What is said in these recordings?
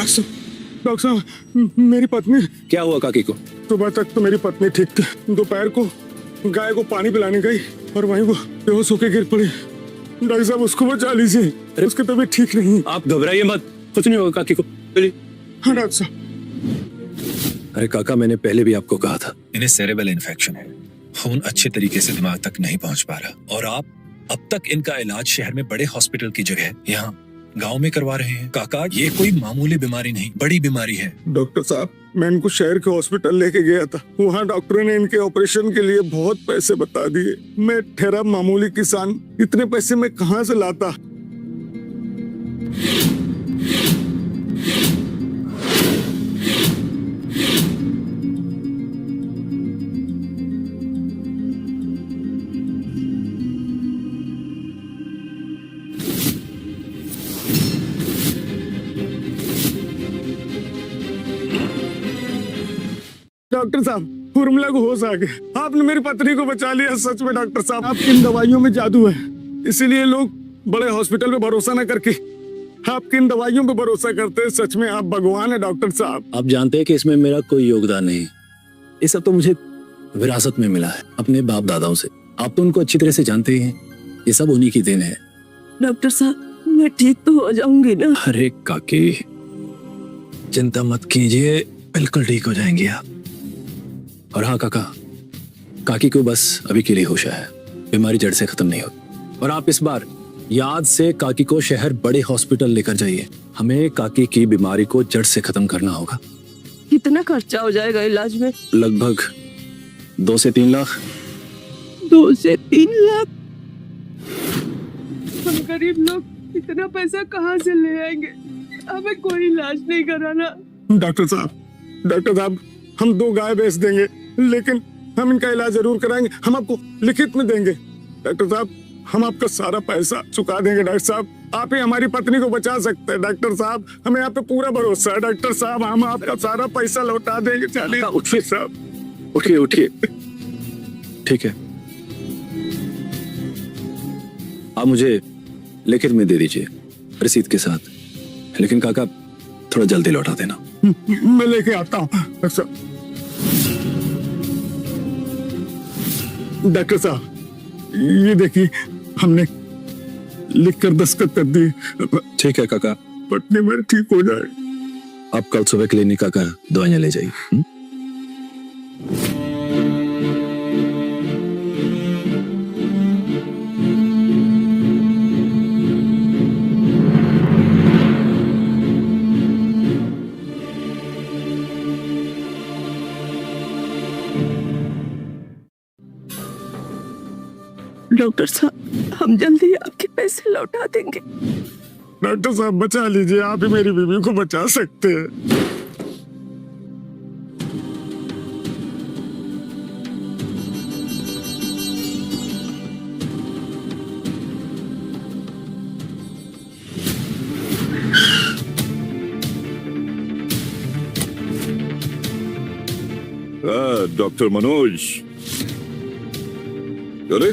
Doctor साहब मेरी पत्नी, क्या हुआ काकी को? सुबह तक तो मेरी पत्नी ठीक थी। दोपहर को गाय को पानी पिलाने गई और वहीं वो बेहोश होकर गिर पड़ी। डॉक्टर साहब उसको बचा लीजिए, उसकी तबीयत ठीक नहीं। आप घबराइए मत, कुछ नहीं होगा काकी को। चलिए। हाँ डॉक्टर साहब। अरे काका, मैंने पहले भी आपको कहा था। इन्हें सेरेब्रल इन्फेक्शन है, खून अच्छे तरीके से दिमाग तक नहीं पहुंच पा रहा, और आप अब तक इनका इलाज शहर में बड़े हॉस्पिटल की जगह यहाँ गांव में करवा रहे हैं। काका, ये कोई मामूली बीमारी नहीं, बड़ी बीमारी है। डॉक्टर साहब, मैं इनको शहर के हॉस्पिटल लेके गया था। वहाँ डॉक्टरों ने इनके ऑपरेशन के लिए बहुत पैसे बता दिए। मैं ठहरा मामूली किसान, इतने पैसे मैं कहाँ से लाता। डॉक्टर साहब, उर्मिला को होश आ गया। आपने मेरी पत्नी को बचा लिया। सच में डॉक्टर साहब, आपकी इन दवाइयों में जादू है, इसीलिए लोग बड़े हॉस्पिटल में भरोसा न करके आपकी इन दवाइयों पे भरोसा करते हैं। सच में आप भगवान है डॉक्टर साहब। आप जानते हैं कि इसमें मेरा कोई योगदान नहीं, ये सब तो मुझे विरासत में मिला है अपने बाप दादाओं से। आप तो उनको अच्छी तरह से जानते ही हैं, ये सब उन्हीं की देन है। डॉक्टर साहब, मैं ठीक तो हो जाऊंगी ना? अरे काकी, चिंता मत कीजिए, बिल्कुल ठीक हो जाएंगे आप। और हाँ काका, काकी को बस अभी के लिए होश है, बीमारी जड़ से खत्म नहीं होगी। और आप इस बार याद से काकी को शहर बड़े हॉस्पिटल लेकर जाइए। हमें काकी की बीमारी को जड़ से खत्म करना होगा। कितना खर्चा हो जाएगा इलाज में? लगभग 2 से 3 लाख। 2 से 3 लाख? हम गरीब लोग इतना पैसा कहाँ से ले आएंगे? हमें कोई इलाज नहीं कराना। डॉक्टर साहब, हम 2 गाय बेच देंगे, लेकिन हम इनका इलाज जरूर कराएंगे। हम आपको लिखित में देंगे। डॉक्टर साहब, हम आपका सारा पैसा चुका देंगे। डॉक्टर साहब, आप ही हमारी पत्नी को बचा सकते हैं। डॉक्टर साहब, हमें आप पे पूरा भरोसा है। डॉक्टर साहब, हम आपका सारा पैसा लौटा देंगे। चलिए उठिए साहब, उठिए। ठीक है, आप मुझे लिखित में दे दीजिए रसीद के साथ। लेकिन काका, थोड़ा जल्दी लौटा देना। मैं लेके आता हूँ। डॉक्टर साहब, ये देखिए, हमने लिखकर दस्तखत कर दी। ठीक है काका, पत्नी मेरी ठीक हो जाए। आप कल सुबह क्लिनिक आकर दवाइयां ले जाइए। डॉक्टर साहब, हम जल्दी आपके पैसे लौटा देंगे। डॉक्टर साहब, बचा लीजिए, आप ही मेरी बीवी को बचा सकते हैं। डॉक्टर मनोज, अरे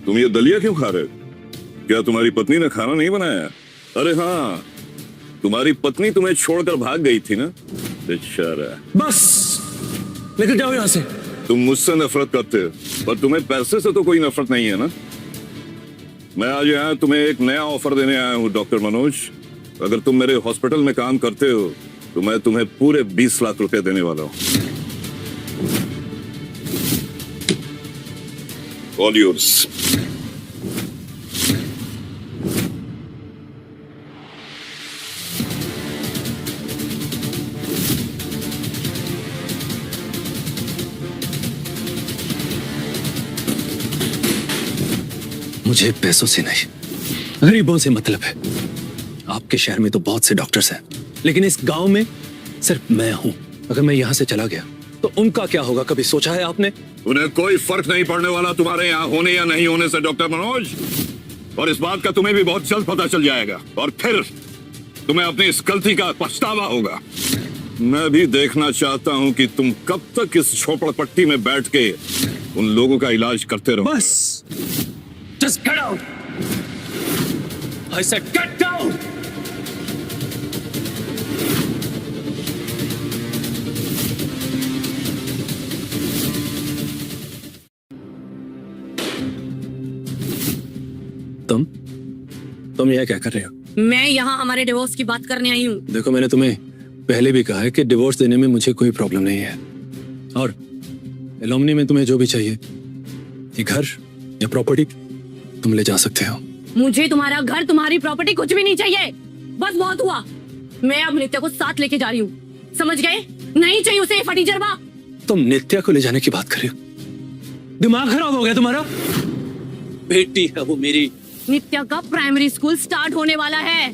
तुम ये दलिया क्यों खा रहे हो? क्या तुम्हारी पत्नी ने खाना नहीं बनाया? अरे हाँ, तुम्हारी पत्नी तुम्हें छोड़कर भाग गई थी ना, बेचारा। बस निकल जाओ यहाँ से। तुम मुझसे नफरत करते हो, पर तुम्हें पैसे से तो कोई नफरत नहीं है ना। मैं आज यहाँ तुम्हें एक नया ऑफर देने आया हूँ डॉक्टर मनोज। अगर तुम मेरे हॉस्पिटल में काम करते हो तो मैं तुम्हें पूरे 20 लाख रुपए देने वाला हूँ। All yours. मुझे पैसों से नहीं, गरीबों से मतलब है। आपके शहर में तो बहुत से डॉक्टर्स हैं, लेकिन इस गांव में सिर्फ मैं हूं। अगर मैं यहां से चला गया तो उनका क्या होगा, कभी सोचा है आपने? उन्हें कोई फर्क नहीं पड़ने वाला तुम्हारे यहाँ होने या नहीं होने से डॉक्टर मनोज, और इस बात का तुम्हें भी बहुत जल्द पता चल जाएगा, और फिर तुम्हें अपनी इस गलती का पछतावा होगा। मैं भी देखना चाहता हूँ कि तुम कब तक इस झोपड़पट्टी में बैठ के उन लोगों का इलाज करते रहो। बस, just get out! I said get down! तुम यह क्या कर रहे हो? मैं यहाँ हमारे डिवोर्स की बात करने आई हूँ। देखो, मैंने तुम्हें पहले भी कहा है कि डिवोर्स देने में मुझे कोई प्रॉब्लम नहीं है, और एलुमनी में तुम्हें जो भी चाहिए, ये घर या प्रॉपर्टी, तुम ले जा सकते हो। मुझे तुम्हारा घर, तुम्हारी प्रॉपर्टी कुछ भी नहीं चाहिए। बस बहुत हुआ। मैं अब नित्या को साथ लेके जा रही हूँ, समझ गए? नहीं चाहिए उसे ये फटी जरबा। तुम नित्या को ले जाने की बात कर रहे हो? दिमाग खराब हो गया तुम्हारा? बेटी है वो मेरी। नित्या का प्राइमरी स्कूल स्टार्ट होने वाला है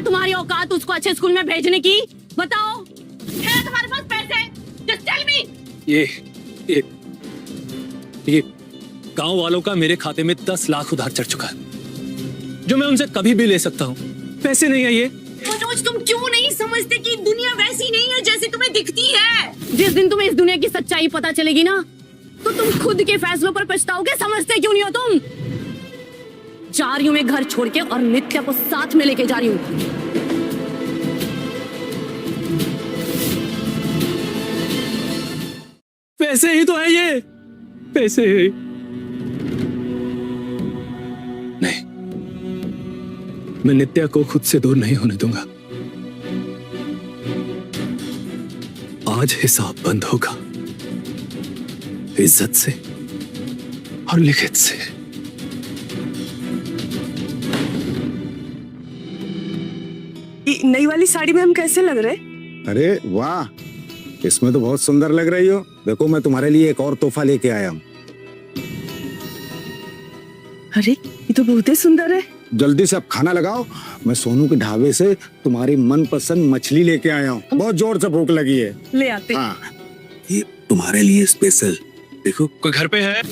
तुम्हारी औकात उसको अच्छे स्कूल में भेजने की? बताओ, है तुम्हारे पास पैसे? Just tell me। ये गांव वालों का मेरे खाते में 10 लाख उधार चढ़ चुका है, जो मैं उनसे कभी भी ले सकता हूँ। पैसे नहीं है ये। मनोज, तुम क्यों नहीं समझते कि दुनिया वैसी नहीं है जैसी तुम्हें दिखती है? जिस दिन तुम्हें इस दुनिया की सच्चाई पता चलेगी ना, तो तुम खुद के फैसलों पर पछताओगे। समझते क्यों नहीं हो तुम? जा रही हूँ मैं घर छोड़ के, और नित्या को साथ में लेके जा रही हूँ। पैसे ही तो है ये, पैसे ही। नहीं, मैं नित्या को खुद से दूर नहीं होने दूंगा। आज हिसाब बंद होगा, इज्जत से और लिखित से। नई वाली साड़ी में हम कैसे लग रहे? अरे वाह, इसमें तो बहुत सुंदर लग रही हो। देखो, मैं तुम्हारे लिए एक और तोहफा लेके आया हूँ। अरे ये तो बहुत ही सुंदर है। जल्दी से अब खाना लगाओ। मैं सोनू के ढाबे से तुम्हारी मनपसंद मछली लेके आया हूँ। बहुत जोर से भूख लगी है। ले आते। हाँ, ये तुम्हारे लिए स्पेशल। देखो, कोई घर पे है?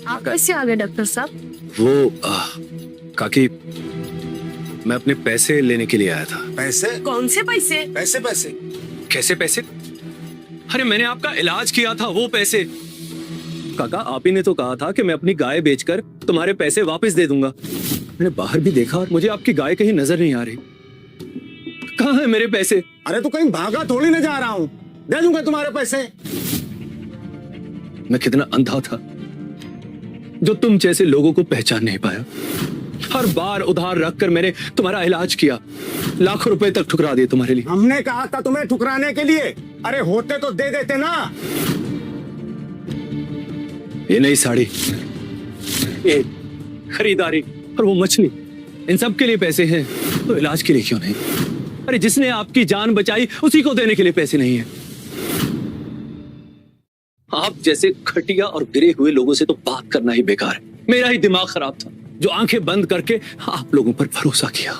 आप कैसे आ गए डॉक्टर साहब? वो काकी, मैं अपने पैसे लेने के लिए आया था। पैसे? कौन से पैसे? पैसे पैसे कैसे पैसे? अरे मैंने आपका इलाज किया था, वो पैसे। काका, आप ही ने तो कहा था कि मैं अपनी गाय बेचकर तुम्हारे पैसे वापस दे दूंगा। मैंने बाहर भी देखा और मुझे आपकी गाय कहीं नजर नहीं आ रही। कहाँ है मेरे पैसे? अरे तो कहीं भागा थोड़ी न जा रहा हूँ, दे दूंगा तुम्हारे पैसे। मैं कितना अंधा था जो तुम जैसे लोगों को पहचान नहीं पाया। हर बार उधार रखकर मैंने तुम्हारा इलाज किया, लाखों रुपए तक ठुकरा दिए तुम्हारे लिए। हमने कहा था तुम्हें ठुकराने के लिए? अरे होते तो दे देते ना। ये नई साड़ी, ये खरीदारी और वो मछली, इन सब के लिए पैसे हैं, तो इलाज के लिए क्यों नहीं? अरे जिसने आपकी जान बचाई उसी को देने के लिए पैसे नहीं है। आप जैसे घटिया और गिरे हुए लोगों से तो बात करना ही बेकार है। मेरा ही दिमाग खराब था जो आंखें बंद करके आप लोगों पर भरोसा किया।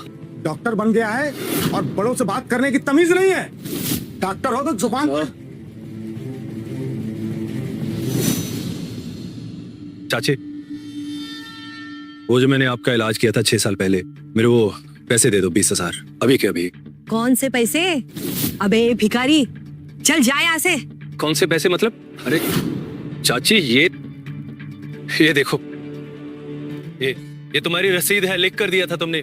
डॉक्टर बन गया है और बड़ों से बात करने की तमीज नहीं है। डॉक्टर हो तो जुबान पर। चाची, वो जो मैंने आपका इलाज किया था 6 साल पहले, मेरे वो पैसे दे दो 20,000 अभी के अभी। कौन से पैसे? अबे भिखारी, चल जा यहाँ से। कौन से पैसे मतलब? अरे चाची, ये देखो, ये तुम्हारी रसीद है, लिख कर दिया था तुमने।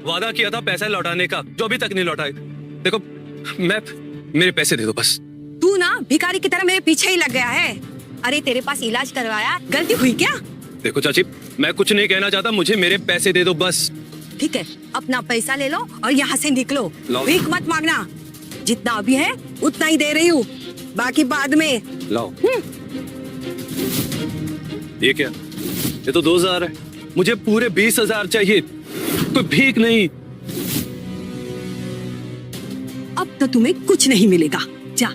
वादा किया था पैसा लौटाने का, जो अभी तक नहीं लौटाए। देखो, मेरे पैसे दे दो बस। तू ना भिखारी की तरह मेरे पीछे ही लग गया है। अरे तेरे पास इलाज करवाया, गलती हुई क्या? देखो चाची, मैं कुछ नहीं कहना चाहता, मुझे मेरे पैसे दे दो बस। ठीक है, अपना पैसा ले लो और यहाँ से निकलो। लाओ। भीख मत मांगना, जितना अभी है उतना ही दे रही हूँ, बाकी बाद में। लाओ। ये क्या? ये तो 2,000 है, मुझे पूरे 20,000 चाहिए, कोई भीख नहीं। अब तो तुम्हें कुछ नहीं मिलेगा, जा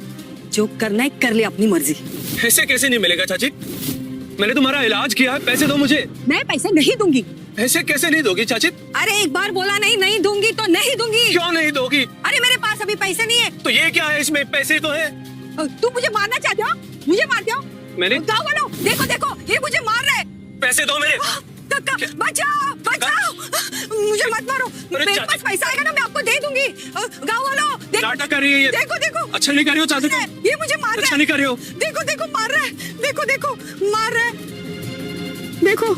जो करना है कर ले अपनी मर्जी। ऐसे कैसे नहीं मिलेगा चाची? मैंने तुम्हारा इलाज किया है, पैसे दो मुझे। मैं पैसे नहीं दूंगी। ऐसे कैसे नहीं दोगी चाची? अरे एक बार बोला नहीं दूंगी तो नहीं दूंगी। क्यों नहीं दोगी? अरे मेरे पास अभी पैसे नहीं है। तो ये क्या है, इसमें पैसे तो है। तू मुझे मारना चाहते हो? मुझे मारते हो? मैंने गाँव वालों, देखो देखो, ये मुझे मार रहे हैं। पैसे दो मेरे। काका, बचाओ बचाओ, मुझे मत मारो। अरे मेरे पास पैसा आएगा ना, मैं आपको दे दूंगी। गाँव वालों, देखो नाटक कर रही है ये। देखो देखो, अच्छा नहीं कर रही हो चाची तुम? ये मुझे मार रहा अच्छा है। नहीं कर रही हो? देखो देखो मार रहा है, देखो देखो मार रहा है, देखो।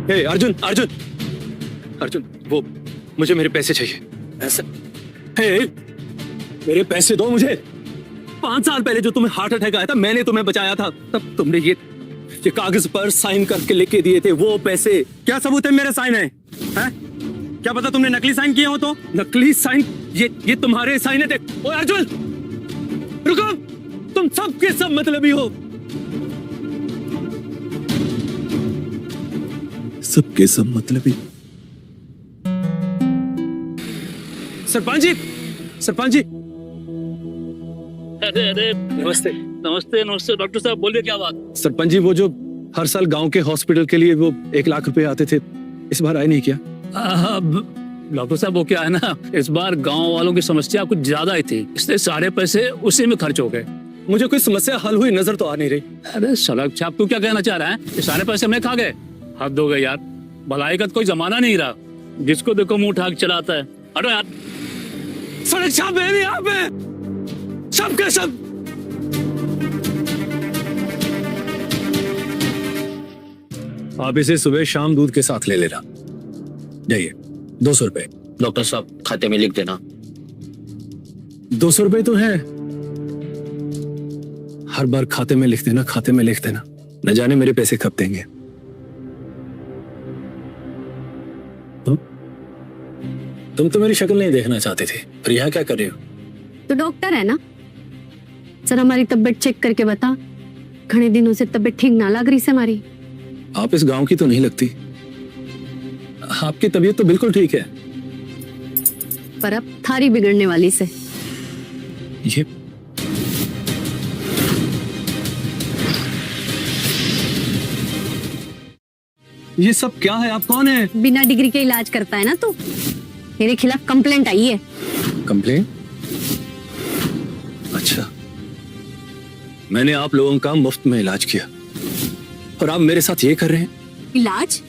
हे अर्जुन, अर्जुन, अर्जुन, वो मुझे मेरे पैसे चाहिए। ऐसे हे, मेरे पैसे दो मुझे। 5 साल पहले जो तुम्हें हार्ट अटैक आया था, मैंने तुम्हें बचाया था। तब तुमने ये कागज पर साइन करके लेके दिए थे वो पैसे। क्या सबूत है मेरे साइन है? क्या पता तुमने नकली साइन किए हो तो? नकली साइन? ये तुम्हारे साइन है। देख ओए अर्जुन, रुको, तुम सब के सब मतलबी हो। सबके सब मतलबी। सरपंच जी, सरपंच जी, अरे नमस्ते। नमस्ते नमस्ते डॉक्टर साहब, बोलिए क्या बात। सरपंच जी, वो जो हर साल गांव के हॉस्पिटल के लिए वो 1 लाख रुपए आते थे, इस बार आए नहीं क्या? डॉक्टर साहब वो क्या है ना, इस बार गांव वालों की समस्या कुछ ज्यादा ही थी, इसलिए सारे पैसे उसी में खर्च हो गए। मुझे कोई समस्या हल हुई नजर तो आ नहीं रही। अरे सड़क छाप, तू क्या कहना चाह रहा है? ये सारे पैसे हमने खा गए? हद हो गए यार, भलाई का तो कोई जमाना नहीं रहा, जिसको देखो मुंह उठा के चलाता है। अरे यार, सड़क छाप है यहाँ पे, सब के सब। आप इसे सुबह शाम दूध के साथ ले लेना। जाइए, 200 रुपए। डॉक्टर साहब खाते में लिख देना। 200 रुपए तो है, हर बार खाते में लिख देना, खाते में लिख देना। न जाने मेरे पैसे कब देंगे। तुम तो मेरी शक्ल नहीं देखना चाहते थे, पर यहाँ क्या कर रही हो? तो डॉक्टर है ना, सर हमारी तबीयत चेक करके बता। घने दिनों से तबीयत ठीक ना लग रही से हमारी। आप इस गांव की तो नहीं लगती। आपकी तबीयत तो बिल्कुल ठीक है। पर अब थारी बिगड़ने वाली से। ये सब क्या है? आप कौन है? बिना डिग्री के इलाज करता है ना तू। तेरे खिलाफ कंप्लेंट आई है। कंप्लेन? अच्छा, मैंने आप लोगों का मुफ्त में इलाज किया और आप मेरे साथ ये कर रहे हैं? इलाज?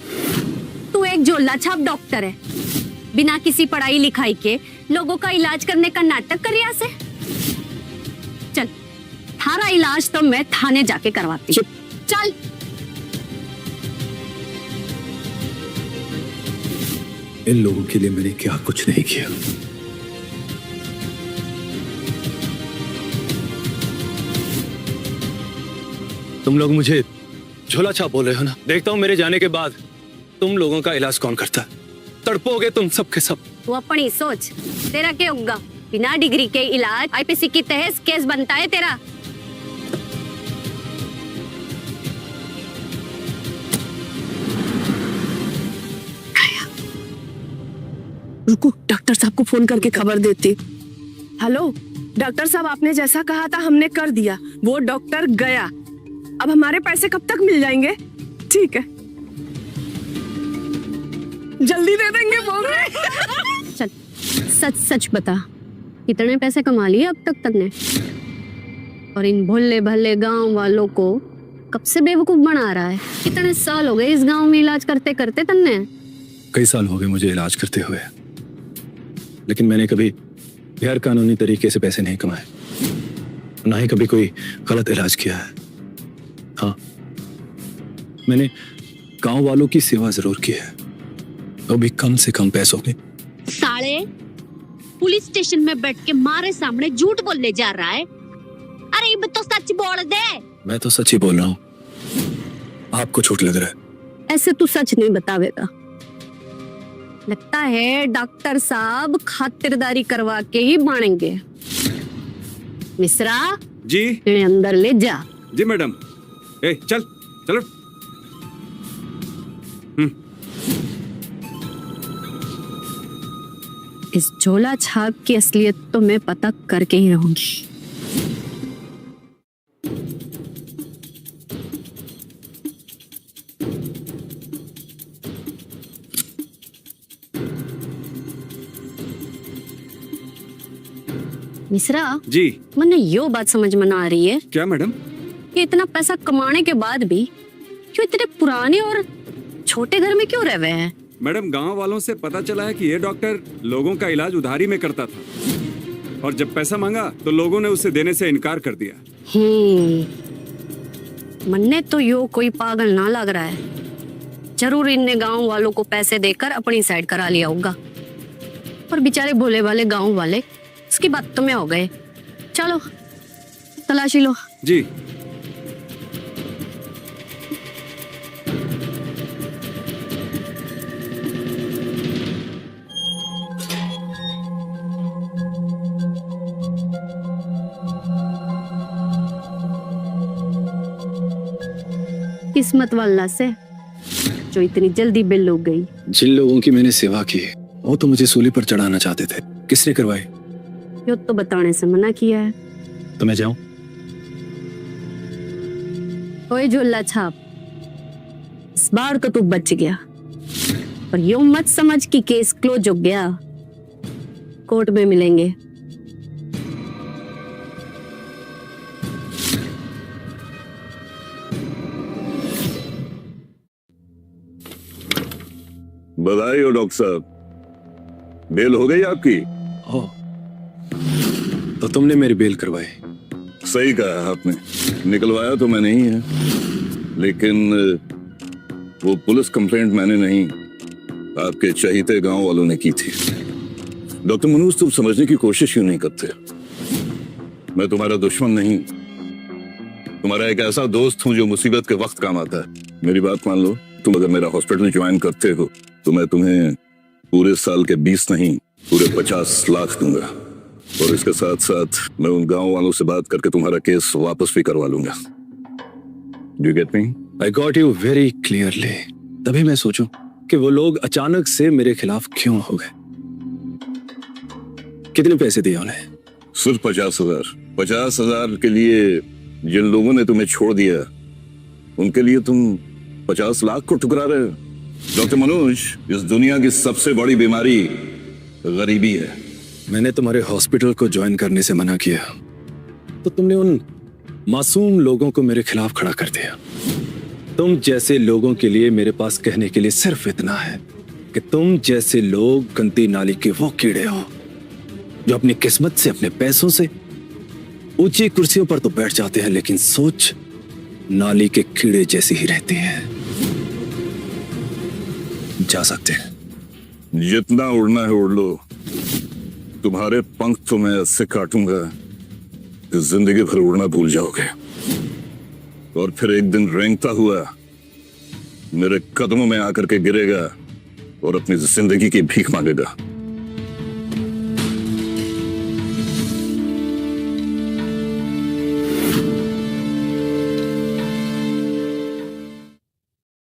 तू एक झोला छाप डॉक्टर है, बिना किसी पढ़ाई लिखाई के लोगों का इलाज करने का नाटक कर रिया से। चल, थारा इलाज तो मैं थाने जाके करवाती। चल। इन लोगों के लिए मैंने क्या कुछ नहीं किया। तुम लोग मुझे झोला छाप बोल रहे हो ना? देखता हूं मेरे जाने के बाद तुम लोगों का इलाज कौन करता है। तड़पोगे तुम सब के सब। तू अपनी सोच, तेरा क्या होगा? बिना डिग्री के इलाज आईपीसी की तहत केस बनता है तेरा। रुको, डॉक्टर साहब को फोन करके खबर देती। हेलो डॉक्टर साहब, आपने जैसा कहा था हमने कर दिया। वो डॉक्टर गया, अब हमारे पैसे कब तक मिल जाएंगे? ठीक है, जल्दी दे देंगे बोल रहे। चल, सच सच बता, कितने पैसे कमा लिए अब तक तकने? और इन भोले भले गांव वालों को कब से बेवकूफ बना रहा है? कितने साल हो गए इस गांव में इलाज करते करते तन्ने? कई साल हो गए मुझे इलाज करते हुए, लेकिन मैंने कभी गैर कानूनी तरीके से पैसे नहीं कमाए, ना ही कभी कोई गलत इलाज किया है। हाँ, मैंने गांव वालों की सेवा जरूर की है, तो भी कम से कम पैसों में। साले पुलिस स्टेशन में बैठ के मारे सामने झूठ बोलने जा रहा है। अरे ये तो सच बोल दे। मैं तो सच ही बोल रहा हूँ, आपको झूठ लग रहा है। ऐसे तू सच नहीं बतावेगा। लगता है डॉक्टर साहब खातिरदारी करवा के ही बाणेंगे। मिश्रा जी। इन्हें अंदर ले जा। जी मैडम। ए चल चलो। इस झोला छाप की असलियत तो मैं पता करके ही रहूंगी। मिश्रा जी। मैंने यो बात समझ में ना आ रही है। क्या मैडम? कि इतना पैसा कमाने के बाद भी क्यों इतने पुराने और छोटे घर में क्यों रह रहे हैं? मैडम, गांव वालों से पता चला है कि ये डॉक्टर लोगों का इलाज उधारी में करता था, और जब पैसा मांगा तो लोगों ने उसे देने से इनकार कर दिया। मन्ने तो यो कोई पागल ना लग रहा है। जरूर इनने गांव वालों को पैसे देकर अपनी साइड करा लिया होगा। और बेचारे भोले वाले गांव वाले इसकी बातों में हो गए। चलो तलाशी लो। जी। किस्मत वाला से जो इतनी जल्दी बिल उग गई। जिन लोगों की मैंने सेवा की वो तो मुझे सूली पर चढ़ाना चाहते थे। किसने करवाई? यो तो बताने से मना किया है। तो मैं जाऊं? ओए झोला छाप, इस बार तो तू बच गया, पर यूं मत समझ कि केस क्लोज हो गया। कोर्ट में मिलेंगे। बधाई हो डॉक्टर साहब, बेल हो गई आपकी। ओ, तो तुमने मेरी बेल करवाई? सही कहा आपने, निकलवाया तो मैं नहीं है, लेकिन वो पुलिस कंप्लेंट मैंने नहीं, आपके चहीते गांव वालों ने की थी। डॉक्टर मनोज, तुम समझने की कोशिश क्यों नहीं करते? मैं तुम्हारा दुश्मन नहीं, तुम्हारा एक ऐसा दोस्त हूं जो मुसीबत के वक्त काम आता है। मेरी बात मान लो, तुम अगर मेरा हॉस्पिटल ज्वाइन करते हो तो मैं तुम्हें पूरे साल के 20 नहीं, पूरे 50 लाख दूंगा, और इसके साथ साथ मैं उन गांव वालों से बात करके तुम्हारा केस वापस भी करवा लूंगा। Do you get me? I got you very clearly. तभी मैं सोचूं कि वो लोग अचानक से मेरे खिलाफ क्यों हो गए। कितने पैसे दिए उन्हें? सिर्फ 50,000। 50,000 के लिए जिन लोगों ने तुम्हें छोड़ दिया, उनके लिए तुम 50 लाख को ठुकरा रहे हो। डॉक्टर मनोज, इस दुनिया की सबसे बड़ी बीमारी गरीबी है। मैंने तुम्हारे हॉस्पिटल को ज्वाइन करने से मना किया तो तुमने उन मासूम लोगों को मेरे खिलाफ खड़ा कर दिया। तुम जैसे लोगों के लिए मेरे पास कहने के लिए सिर्फ इतना है कि तुम जैसे लोग गंदी नाली के वो कीड़े हो जो अपनी किस्मत से, अपने पैसों से ऊंची कुर्सियों पर तो बैठ जाते हैं, लेकिन सोच नाली के कीड़े जैसी ही रहती है। जा सकते हैं। जितना उड़ना है उड़ लो, तुम्हारे पंख तो मैं ऐसे काटूंगा कि जिंदगी भर उड़ना भूल जाओगे, और फिर एक दिन रेंगता हुआ मेरे कदमों में आकर के गिरेगा और अपनी जिंदगी की भीख मांगेगा।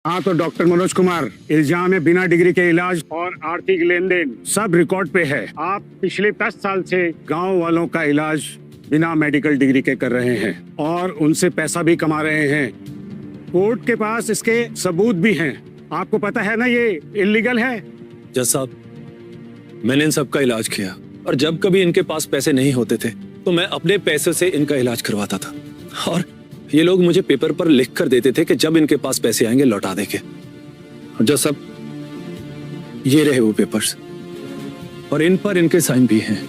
हाँ तो डॉक्टर मनोज कुमार, इल्जाम है बिना डिग्री के इलाज और आर्थिक लेन देन सब रिकॉर्ड पे है। आप पिछले 10 साल से गांव वालों का इलाज बिना मेडिकल डिग्री के कर रहे हैं और उनसे पैसा भी कमा रहे हैं। कोर्ट के पास इसके सबूत भी हैं। आपको पता है ना ये इलीगल है। जज साहब, मैंने इन सब का इलाज किया और जब कभी इनके पास पैसे नहीं होते थे तो मैं अपने पैसे से इनका इलाज करवाता था, और ये लोग मुझे पेपर पर लिख कर देते थे कि जब इनके पास पैसे आएंगे लौटा देंगे। जज साहब, ये रहे वो पेपर्स और इन पर इनके साइन भी हैं।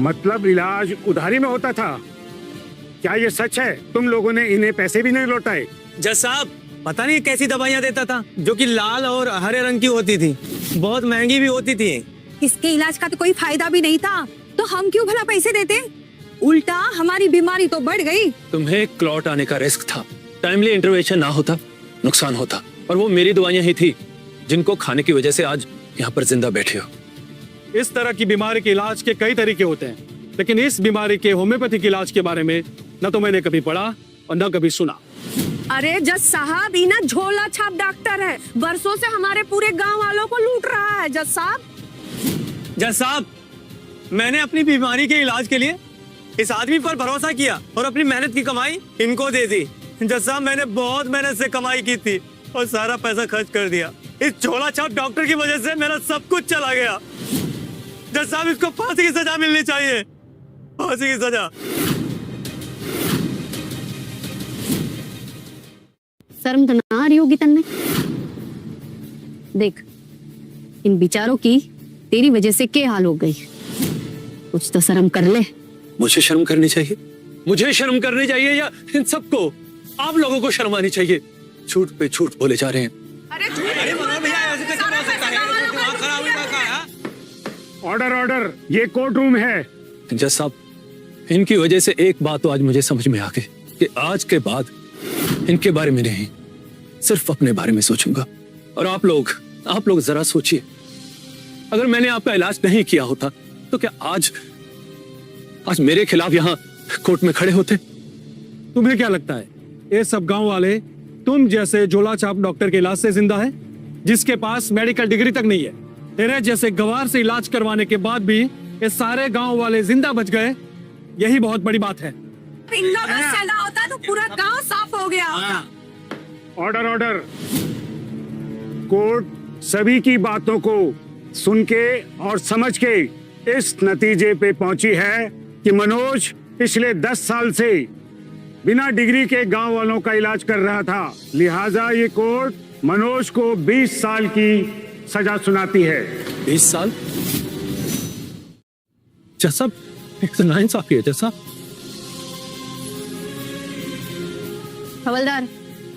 मतलब इलाज उधारी में होता था? क्या ये सच है? तुम लोगों ने इन्हें पैसे भी नहीं लौटाए? जज साहब, पता नहीं कैसी दवाइयाँ देता था जो कि लाल और हरे रंग की होती थी, बहुत महंगी भी होती थी। इसके इलाज का तो कोई फायदा भी नहीं था, तो हम क्यों भला पैसे देते? उल्टा हमारी बीमारी तो बढ़ गई। तुम्हें क्लॉट आने का रिस्क था, टाइमली इंटरवेंशन ना होता नुकसान होता, और वो मेरी दवाइयाँ ही थी जिनको खाने की वजह से आज यहाँ पर जिंदा बैठे हो। इस तरह की बीमारी के इलाज के कई तरीके होते हैं, लेकिन इस बीमारी के होम्योपैथिक इलाज के बारे में न तो मैंने कभी पढ़ा और न कभी सुना। अरे जज साहब, ये ना झोला छाप डॉक्टर है, बरसों से हमारे पूरे गांव वालों को लूट रहा है। जज साहब, मैंने अपनी बीमारी के इलाज के लिए इस आदमी पर भरोसा किया और अपनी मेहनत की कमाई इनको दे दी। जज साहब, मैंने बहुत मेहनत से कमाई की थी और सारा पैसा खर्च कर दिया। इस झोला छाप डॉक्टर की वजह से मेरा सब कुछ चला गया। जज साहब, इसको फांसी की सजा मिलनी चाहिए, फांसी की सजा। शर्म तो ना आ रही होगी तन्ने? देख, इन बेचारों की तेरी वजह से क्या हाल हो गई। कुछ तो शर्म कर ले। मुझे शर्म करनी चाहिए? मुझे शर्म करनी चाहिए या इन सबको? आप लोगों को शर्म आनी चाहिए। झूठ पे झूठ बोले जा रहे हैं। ऑर्डर ऑर्डर, ये कोर्ट रूम है। जज साहब, इनकी वजह से एक बात तो आज मुझे समझ में आ गई कि आज के बाद इनके बारे में नहीं, सिर्फ अपने बारे में सोचूंगा। और आप लोग जरा सोचिए, अगर मैंने आपका इलाज नहीं किया होता तो क्या आज मेरे खिलाफ यहाँ कोर्ट में खड़े होते? तुम्हें क्या लगता है ये सब गांव वाले तुम जैसे झोला छाप डॉक्टर के इलाज से जिंदा है, जिसके पास मेडिकल डिग्री तक नहीं है? तेरे जैसे गवार से इलाज करवाने के बाद भी ये सारे गांव वाले जिंदा बच गए, यही बहुत बड़ी बात है। इन लोगों का चला होता तो पूरा गांव साफ हो गया होता। ऑर्डर ऑर्डर, कोर्ट सभी की बातों को सुन के और समझ के इस नतीजे पे पहुंची है कि मनोज पिछले 10 साल से बिना डिग्री के गांव वालों का इलाज कर रहा था। लिहाजा ये कोर्ट मनोज को 20 साल की सजा सुनाती है। 20 साल? जज साहब, एक नाइंसाफी है जज साहब। हवलदार,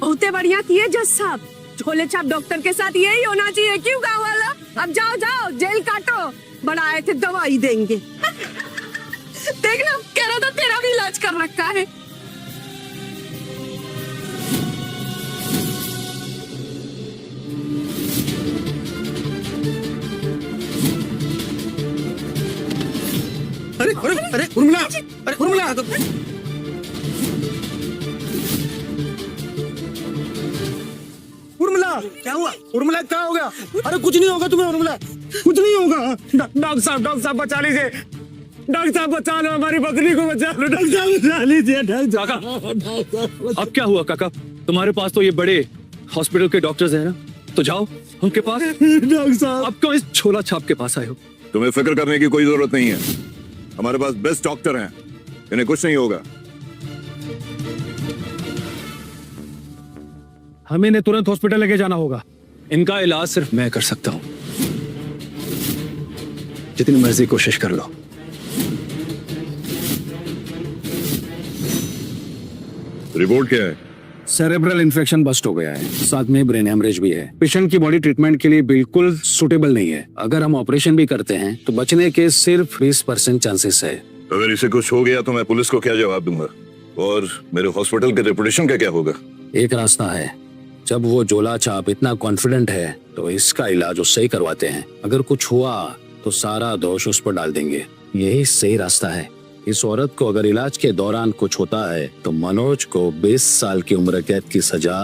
बहुते बढ़िया किए जज साहब। झोले छाप डॉक्टर के साथ यही होना चाहिए, क्यों गाँव वाला? अब जाओ जाओ, जेल काटो, बड़ा आए थे दवाई देंगे। देख लो, कह रहा था तेरा भी इलाज कर रखा है। अरे अरे अरे उर्मिला, अरे उर्मिला, उर्मिला क्या हुआ? उर्मिला क्या हो गया? अरे कुछ नहीं होगा तुम्हें उर्मिला, कुछ नहीं होगा। डॉक्टर साहब बचा लीजिए, डॉक्टर साहब बचा लो, हमारी बकरी को बचा लो, डॉक्टर साहब बचा लीजिए। अब क्या हुआ काका? तुम्हारे पास तो ये बड़े हॉस्पिटल के डॉक्टर्स हैं ना, तो जाओ उनके पास। डॉक्टर साहब, अब क्यों इस छोला छाप के पास आए हो? तुम्हें फिक्र करने की कोई जरूरत नहीं है, हमारे पास बेस्ट डॉक्टर हैं, इन्हें कुछ नहीं होगा। हमें इन्हें तुरंत हॉस्पिटल लेके जाना होगा। इनका इलाज सिर्फ मैं कर सकता हूँ, जितनी मर्जी कोशिश कर लो। रिपोर्ट क्या है? सेरेब्रल इन्फेक्शन बस्ट हो गया है, साथ में ब्रेन हेमरेज भी है। पेशेंट की बॉडी ट्रीटमेंट के लिए बिल्कुल सुटेबल नहीं है। अगर हम ऑपरेशन भी करते हैं तो बचने के सिर्फ 20% चांसेस है। अगर इसे कुछ हो गया तो मैं पुलिस को क्या जवाब दूंगा, और मेरे हॉस्पिटल के रेपुटेशन का क्या होगा? एक रास्ता है, जब वो झोला छाप इतना कॉन्फिडेंट है तो इसका इलाज उससे ही करवाते हैं। अगर कुछ हुआ तो सारा दोष उस पर डाल देंगे, यही सही रास्ता है। इस औरत को अगर इलाज के दौरान कुछ होता है तो मनोज को 20 साल की उम्र कैद की सजा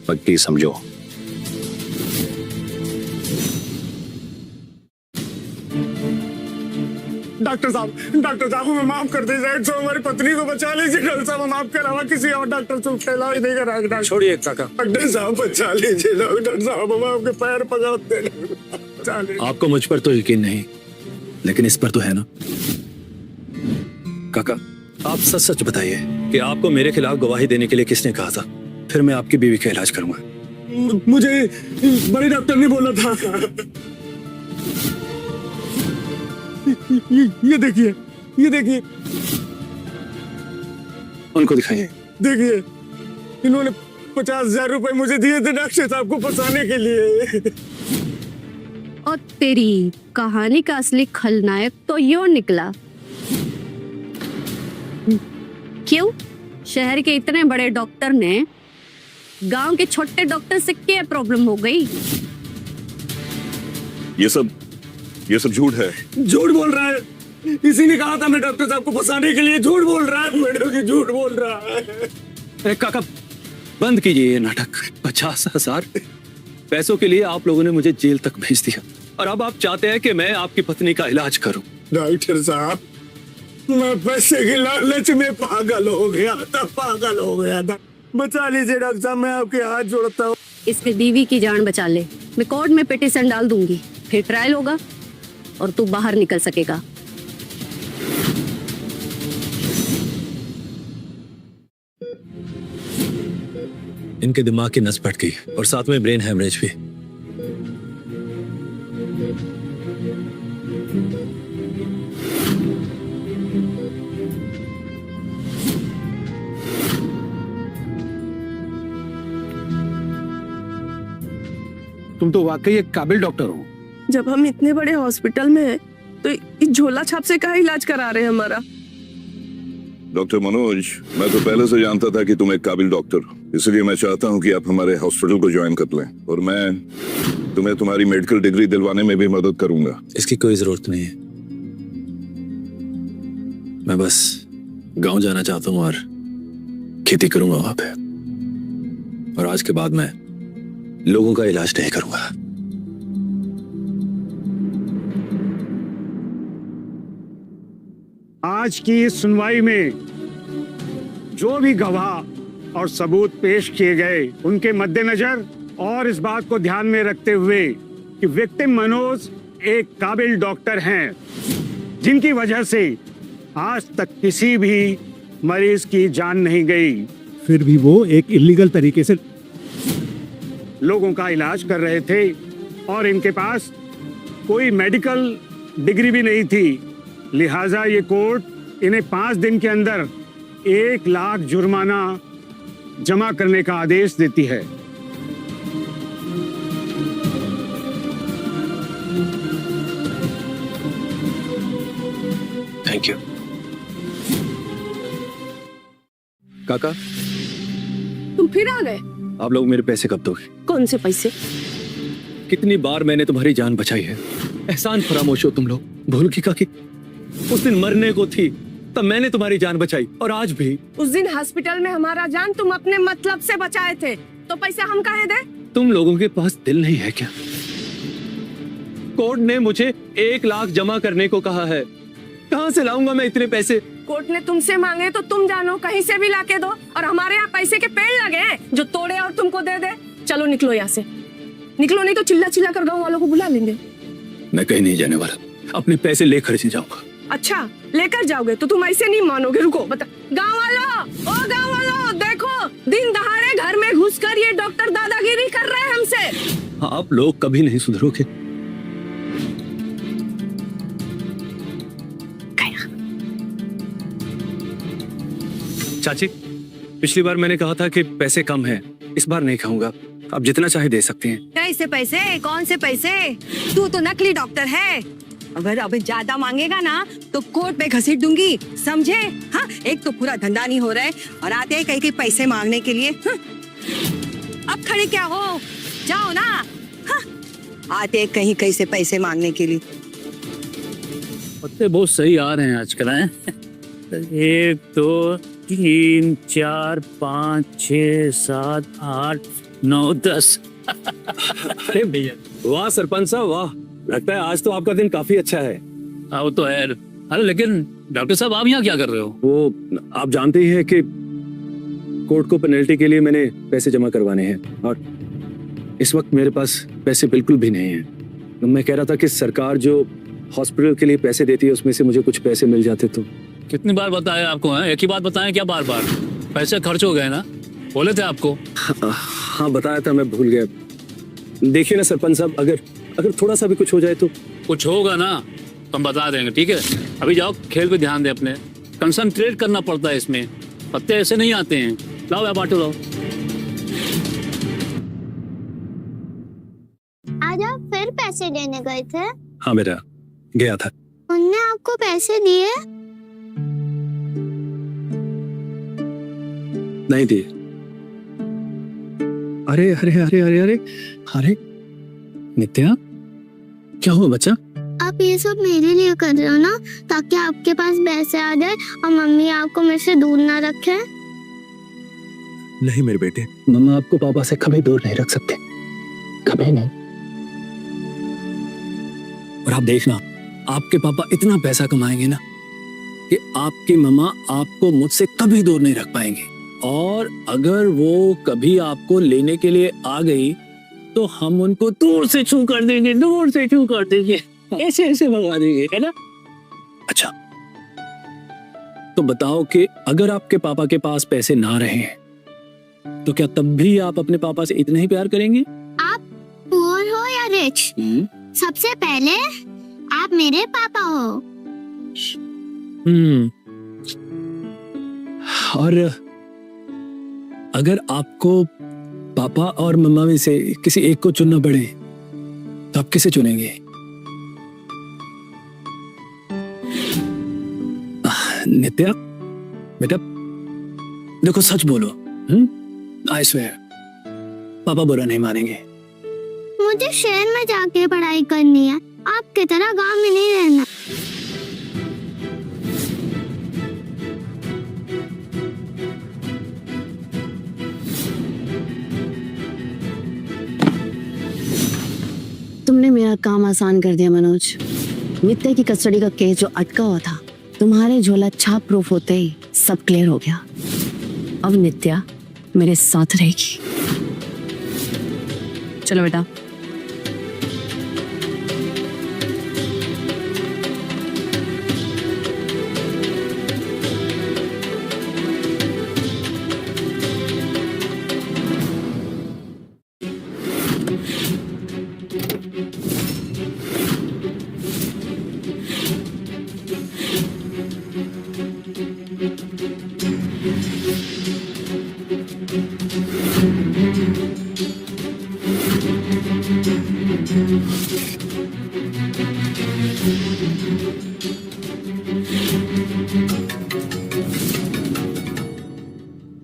पक्की समझो। डॉक्टर साहब हमें माफ कर दीजिए, तो हमारी पत्नी को बचा लीजिए। डॉक्टर साहब, हम आपके अलावा किसी और डॉक्टर से उसका इलाज नहीं कराएंगे। छोड़िए काका, डॉक्टर साहब बचा लीजिए। डॉक्टर साहब, हम आपके पैर पकड़ते हैं, बचा लीजिए। आपको मुझ पर तो यकीन नहीं, लेकिन इस पर तो है ना। काका, आप सच सच बताइए कि आपको मेरे खिलाफ गवाही देने के लिए किसने कहा था? फिर मैं आपकी बीवी का इलाज करूंगा। मुझे बड़ी डॉक्टर ने बोला था। ये देखिए, ये देखिए, उनको दिखाइए। देखिए, इन्होंने 50,000 रुपए मुझे दिए थे डॉक्टर साहब को फंसाने के लिए। और तेरी कहानी का असली खलनायक तो यो निकला। क्यों? शहर के इतने बड़े डॉक्टर ने गांव के छोटे डॉक्टर से क्या प्रॉब्लम हो गई? ये सब झूठ है। झूठ बोल रहा है, इसी ने कहा था मैं डॉक्टर साहब को फंसाने के लिए। झूठ बोल रहा है मैडम, की झूठ बोल रहा है। काका, बंद कीजिए ये नाटक। 50,000 पैसों के लिए आप लोगों ने मुझे जेल तक भेज दिया, और अब आप चाहते हैं कि मैं आपकी पत्नी का इलाज करूं। डॉक्टर साहब, मैं पैसे की लालच में पागल हो गया था, बचा लीजिए डॉक्टर साहब, मैं आपके हाथ जोड़ता हूँ। इसकी बीवी की जान बचा ले। मैं कोर्ट में पिटीशन डाल दूंगी, फिर ट्रायल होगा और तू बाहर निकल सकेगा। इनके दिमाग की नस फट गई और साथ में ब्रेन हेमरेज भी। तुम तो वाकई एक काबिल डॉक्टर हो। जब हम इतने बड़े हॉस्पिटल में हैं, तो इस झोला छाप से कहाँ इलाज करा रहे हैं हमारा? डॉक्टर मनोज, मैं तो पहले से जानता था कि तुम एक काबिल डॉक्टर हो, इसलिए मैं चाहता हूं कि आप हमारे हॉस्पिटल को ज्वाइन कर लें और मैं तुम्हें तुम्हारी मेडिकल डिग्री दिलवाने में भी मदद करूंगा। इसकी कोई जरूरत नहीं है। मैं बस गांव जाना चाहता हूं और खेती करूंगा वहां पे, और आज के बाद मैं लोगों का इलाज नहीं करूंगा। आज की इस सुनवाई में जो भी गवाह और सबूत पेश किए गए, उनके मद्देनजर और इस बात को ध्यान में रखते हुए कि विक्टिम मनोज एक काबिल डॉक्टर हैं, जिनकी वजह से आज तक किसी भी मरीज की जान नहीं गई, फिर भी वो एक इलीगल तरीके से लोगों का इलाज कर रहे थे और इनके पास कोई मेडिकल डिग्री भी नहीं थी। लिहाजा ये कोर्ट इन्हें 5 दिन के अंदर 1 लाख जुर्माना जमा करने का आदेश देती है। Thank you. काका, तुम फिर आ गए? आप लोग मेरे पैसे कब दोगे? कौन से पैसे? कितनी बार मैंने तुम्हारी जान बचाई है, एहसान फरामोश हो तुम लोग। भूल की काकी, उस दिन मरने को थी तब मैंने तुम्हारी जान बचाई, और आज भी। उस दिन हॉस्पिटल में हमारा जान तुम अपने मतलब से बचाए थे, तो पैसे हम काहे दे? तुम लोगों के पास दिल नहीं है क्या? कोर्ट ने मुझे 1 लाख जमा करने को कहा है, कहाँ से लाऊंगा मैं इतने पैसे? कोर्ट ने तुमसे मांगे तो तुम जानो, कहीं से भी लाके दो, और हमारे यहाँ पैसे के पेड़ लगे हैं जो तोड़े और तुमको दे दे। चलो निकलो यहाँ से, निकलो, नहीं तो चिल्ला चिल्ला कर गाँव वालों को बुला लेंगे। मैं कहीं नहीं जाने वाला, अपने पैसे लेकर ही जाऊंगा। अच्छा, लेकर जाओगे तो तुम ऐसे नहीं मानोगे। रुको, बता। गाँव वालों, ओ गाँव वालों, देखो दिन दहाड़े घर में घुसकर ये डॉक्टर दादागिरी कर रहे हैं हमसे। आप लोग कभी नहीं सुधरोगे। चाची, पिछली बार मैंने कहा था कि पैसे कम हैं, इस बार नहीं खाऊंगा। आप जितना चाहे दे सकती हैं। कैसे पैसे? कौन से पैसे? तू तो नकली डॉक्टर है। अगर अब ज्यादा मांगेगा ना तो कोर्ट में घसीट दूंगी, समझे? हाँ, एक तो पूरा धंधा नहीं हो रहा है और आते हैं कहीं पैसे मांगने के लिए। हाँ? अब खड़े क्या हो, जाओ ना। हाँ? आते हैं कहीं से पैसे मांगने के लिए। पत्ते बहुत सही आ रहे हैं आजकल। 1 2 3 4 5 6 7 8 9 10। अरे भैया, वाह सरपंच साहब, वाह। लगता है आज तो आपका दिन काफी अच्छा है। वो तो है। अरे लेकिन डॉक्टर साहब, आप यहाँ क्या कर रहे हो? वो आप जानते ही हैं कि कोर्ट को पेनल्टी के लिए मैंने पैसे जमा करवाने हैं, और इस वक्त मेरे पास पैसे बिल्कुल भी नहीं है। तो मैं कह रहा था कि सरकार जो हॉस्पिटल के लिए पैसे देती है उसमें से मुझे कुछ पैसे मिल जाते तो। कितनी बार बताया आपको? है एक ही बात बताएं क्या बार बार? पैसे खर्च हो गए ना, बोले थे आपको। हाँ बताया था, मैं भूल गया। देखिए ना सरपंच साहब, अगर थोड़ा सा भी कुछ हो जाए तो। कुछ होगा ना तो हम बता देंगे, ठीक है? अभी जाओ, खेल पे ध्यान दे अपने, कंसंट्रेट करना पड़ता है इसमें, पत्ते ऐसे नहीं आते हैं। लाओ या बांटो, लाओ। आज आप फिर पैसे देने गए थे? हाँ बेटा, गया था। उनने आपको पैसे दिए? नहीं दिए। अरे अरे अरे अरे अरे अरे नित्या, क्या हुआ बच्चा? आप ये सब मेरे लिए कर रहे हो ना, ताकि आपके पास पैसे आ जाए और मम्मी आपको मेरे से दूर ना रखे। नहीं मेरे बेटे, मम्मा आपको पापा से कभी दूर नहीं रख सकते, कभी नहीं। और आप देखना, आपके पापा इतना पैसा कमाएंगे ना कि आपकी मम्मा आपको मुझसे कभी दूर नहीं रख पाएंगे। और अगर वो कभी आपको लेने के लिए आ गई तो हम उनको दूर से छू कर देंगे, दूर से छू कर देंगे, ऐसे ऐसे भगा देंगे, है ना? अच्छा, तो बताओ कि अगर आपके पापा के पास पैसे ना रहे तो क्या तब भी आप अपने पापा से इतना ही प्यार करेंगे? आप पुअर हो या रिच, सबसे पहले आप मेरे पापा हो। और अगर आपको पापा और मम्मा में से किसी एक को चुनना पड़े तो आप किसे चुनेंगे? नित्या बेटा देखो, सच बोलो। आई स्वेयर पापा बुरा नहीं मानेंगे। मुझे शहर में जाके पढ़ाई करनी है, आपकी तरह गांव में नहीं रहना। तुमने मेरा काम आसान कर दिया मनोज। नित्य की कस्टडी का केस जो अटका हुआ था, तुम्हारे झोला छाप प्रूफ होते ही सब क्लियर हो गया। अब नित्या मेरे साथ रहेगी। चलो बेटा।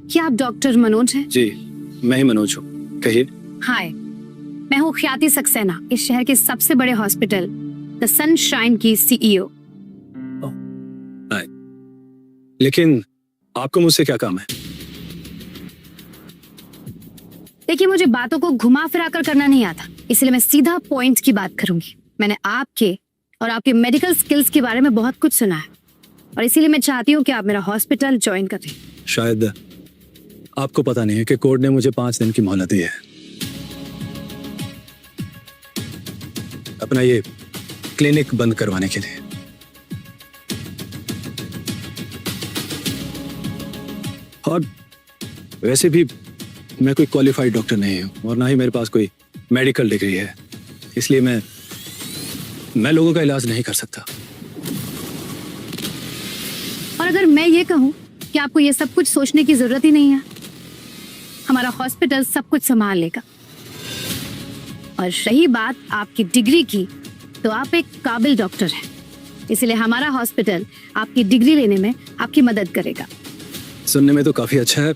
क्या आप डॉक्टर मनोज हैं? जी मैं ही मनोज हूँ, कहिए। हाय, मैं हूँ ख्याति सक्सेना, इस शहर के सबसे बड़े हॉस्पिटल द सनशाइन की सीईओ। हाय, लेकिन आपको मुझसे क्या काम है? देखिए, मुझे बातों को घुमा फिरा कर करना नहीं आता, इसलिए मैं सीधा पॉइंट की बात करूंगी। मैंने आपके और आपके मेडिकल स्किल्स के बारे में बहुत कुछ सुना है और इसीलिए मैं चाहती हूँ कि आप मेरा हॉस्पिटल ज्वाइन करें। शायद आपको पता नहीं है कि कोर्ट ने मुझे 5 दिन की मोहलत दी है अपना ये क्लिनिक बंद करवाने के लिए। और वैसे भी मैं कोई क्वालिफाइड डॉक्टर नहीं हूं और ना ही मेरे पास कोई मेडिकल डिग्री है, इसलिए मैं लोगों का इलाज नहीं कर सकता। और अगर मैं ये कहूँ कि आपको ये सब कुछ सोचने की जरूरत ही नहीं है, हमारा हॉस्पिटल सब कुछ संभाल लेगा। और रही बात आपकी डिग्री की, तो आप एक काबिल डॉक्टर हैं, इसलिए हमारा हॉस्पिटल आपकी डिग्री लेने में आपकी मदद करेगा। सुनने में तो काफी अच्छा है,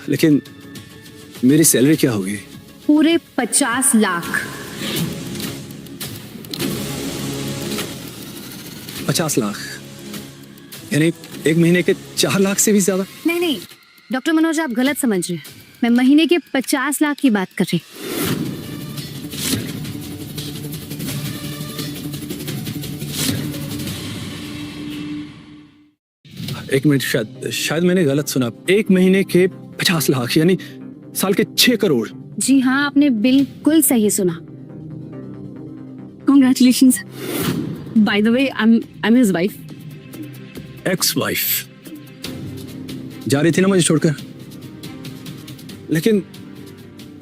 लेकिन मेरी सैलरी क्या होगी? पूरे 50 लाख। 50 लाख यानी 1 महीने के 4 लाख से भी ज्यादा? नहीं डॉक्टर मनोज, आप गलत समझ रहे हैं। मैं महीने के 50 लाख की बात कर रही हूँ। एक मिनट, शायद मैंने गलत सुना। 1 महीने के 50 लाख यानी साल के 6 करोड़। जी हाँ, आपने बिल्कुल सही सुना। Congratulations. By the way, I'm his wife. Ex wife जा रही थी ना मुझे छोड़कर, लेकिन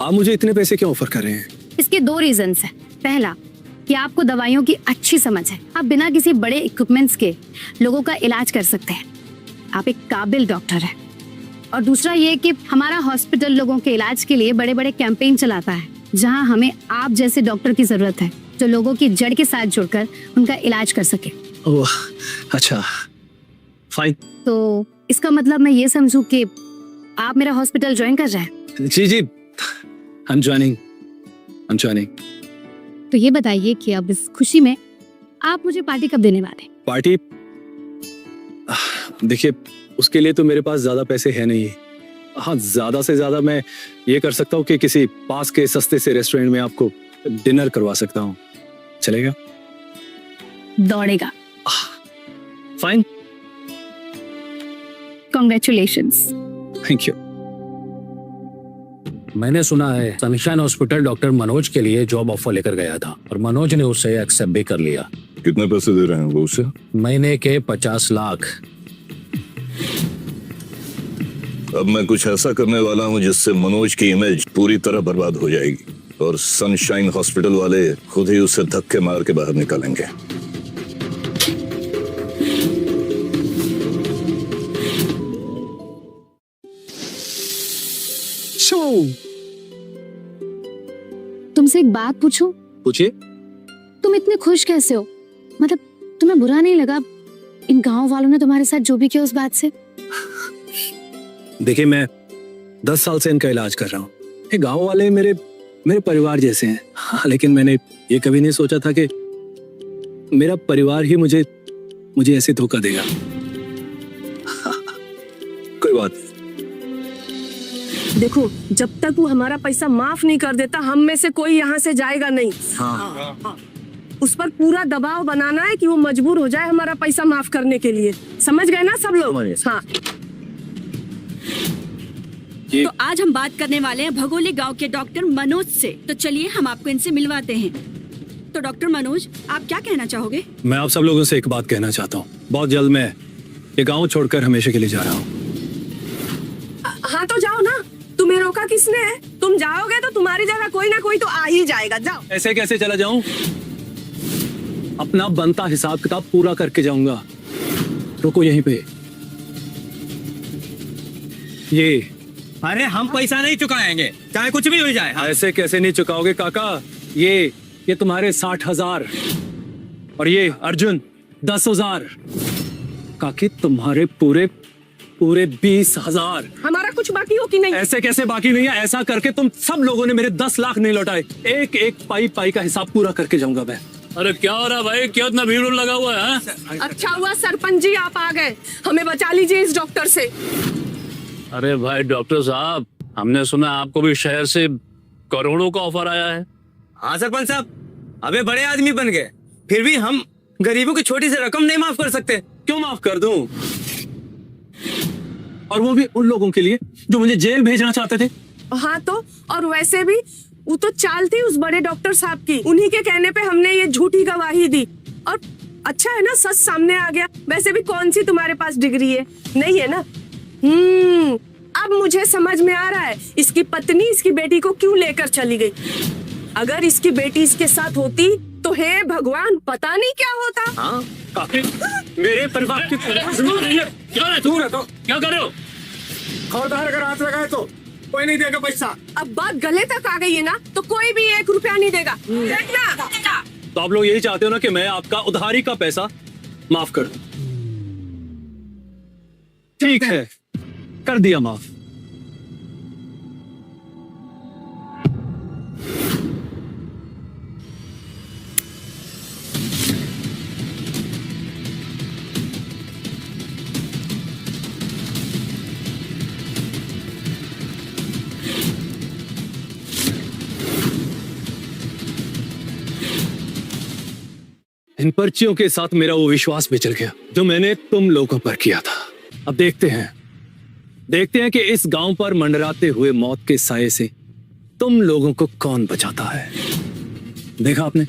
आप मुझे इतने पैसे क्यों ऑफर कर रहे हैं? इसके 2 रीजंस हैं। पहला कि आपको दवाइयों की अच्छी समझ है, आप बिना किसी बड़े इक्विपमेंट्स के लोगों का इलाज कर सकते हैं, आप एक काबिल डॉक्टर हैं। और दूसरा ये कि हमारा हॉस्पिटल लोगों के इलाज के लिए बड़े बड़े कैंपेन चलाता है, जहां हमें आप जैसे डॉक्टर की जरूरत है जो लोगों की जड़ के साथ जुड़कर उनका इलाज कर सके। ओह अच्छा, फाइन। तो इसका मतलब मैं ये समझूं कि आप मेरा हॉस्पिटल ज्वाइन कर रहे हैं? जी I'm joining. तो ये बताइए कि अब इस खुशी में आप मुझे पार्टी कब देने वाले? पार्टी? देखिए, उसके लिए तो मेरे पास ज्यादा पैसे है नहीं। हाँ, ज्यादा से ज्यादा मैं ये कर सकता हूँ कि किसी पास के सस्ते से रेस्टोरेंट में आपको डिनर करवा सकता हूँ। चलेगा? दौड़ेगा। फाइन। Congratulations. Thank you. मैंने सुना है सनशाइन हॉस्पिटल डॉक्टर मनोज के लिए जॉब ऑफर लेकर गया था और मनोज ने उसे एक्सेप्ट भी कर लिया। कितने पैसे दे रहे हैं वो उसे? महीने के 50 लाख। अब मैं कुछ ऐसा करने वाला हूँ जिससे मनोज की इमेज पूरी तरह बर्बाद हो जाएगी और सनशाइन हॉस्पिटल वाले खुद ही उसे धक्के मार के बाहर निकालेंगे। तुमसे एक बात पूछूं? पूछिए। तुम इतने खुश कैसे हो? मतलब तुम्हें बुरा नहीं लगा इन गांव वालों ने तुम्हारे साथ जो भी किया उस बात से? देखिए, मैं 10 साल से इनका इलाज कर रहा हूँ। ये गांव वाले मेरे परिवार जैसे हैं। हाँ, लेकिन मैंने ये कभी नहीं सोचा था कि मेरा परिवार ही मुझे ऐसे धोखा देगा। कोई बात नहीं। देखो, जब तक वो हमारा पैसा माफ नहीं कर देता, हम में से कोई यहाँ से जाएगा नहीं। हाँ। उस पर पूरा दबाव बनाना है कि वो मजबूर हो जाए हमारा पैसा माफ करने के लिए। समझ गए ना सब लोग? हाँ। तो आज हम बात करने वाले हैं भगोली गांव के डॉक्टर मनोज से। तो चलिए हम आपको इनसे मिलवाते हैं। तो डॉक्टर मनोज, आप क्या कहना चाहोगे? मैं आप सब लोगों से एक बात कहना चाहता हूँ। बहुत जल्द मैं ये गांव छोड़कर हमेशा के लिए जा रहा हूँ। हाँ तो जाओ ना, तुम्हें रोका किसने है? तुम जाओगे तो तुम्हारी जगह कोई ना कोई तो आ ही जाएगा। जाओ। ऐसे कैसे चला जाऊं? अपना बनता हिसाब किताब पूरा करके जाऊंगा। रुको यहीं पे। ये अरे हम पैसा नहीं चुकाएंगे, चाहे कुछ भी हो जाए। ऐसे कैसे नहीं चुकाओगे काका? ये तुम्हारे 60,000 और ये अर्जुन 10,000। काकी तुम्हारे पूरे 20,000। हमारा कुछ बाकी हो कि नहीं? ऐसे कैसे बाकी नहीं है? ऐसा करके तुम सब लोगों ने मेरे 10 लाख नहीं लौटाए। एक एक पाई का हिसाब पूरा करके जाऊंगा मैं। अरे क्या हो रहा भाई? क्या इतना भीड़ लगा हुआ है? अच्छा हुआ सरपंच जी आप आ गए, हमें बचा लीजिए इस डॉक्टर से। अरे भाई डॉक्टर साहब, हमने सुना आपको भी शहर से करोड़ों का ऑफर आया है। हाँ सरपंच साहब, अबे बड़े आदमी बन गए, फिर भी हम गरीबों की छोटी सी रकम नहीं माफ कर सकते। क्यों माफ कर दूं? और वो भी उन लोगों के लिए जो मुझे जेल भेजना चाहते थे। हाँ तो, और वैसे भी वो तो चाल थी उस बड़े डॉक्टर साहब की। उन्हीं के कहने पे हमने ये झूठी गवाही दी। और अच्छा है ना, सच सामने आ गया। वैसे भी कौन सी तुम्हारे पास डिग्री है? नहीं है ना? अब मुझे समझ में आ रहा है इसकी पत्नी इसकी बेटी को क्यों लेकर चली गई। अगर इसकी बेटी इसके साथ होती तो हे भगवान, पता नहीं क्या होता। हाँ, काफी मेरे परिवार की क्या कर रहे हो? खबरदार, अगर हाथ लगाए तो कोई नहीं देगा पैसा। अब बात गले तक आ गई है ना, तो कोई भी 1 रुपया नहीं देगा। देखना। तो आप लोग यही चाहते हो ना कि मैं आपका उधारी का पैसा माफ कर दूं? ठीक है, कर दिया माफ। इन पर्चियों के साथ मेरा वो विश्वास भी चल गया जो मैंने तुम लोगों पर किया था। अब देखते हैं कि इस गांव पर मंडराते हुए मौत के साये से तुम लोगों को कौन बचाता है। देखा आपने,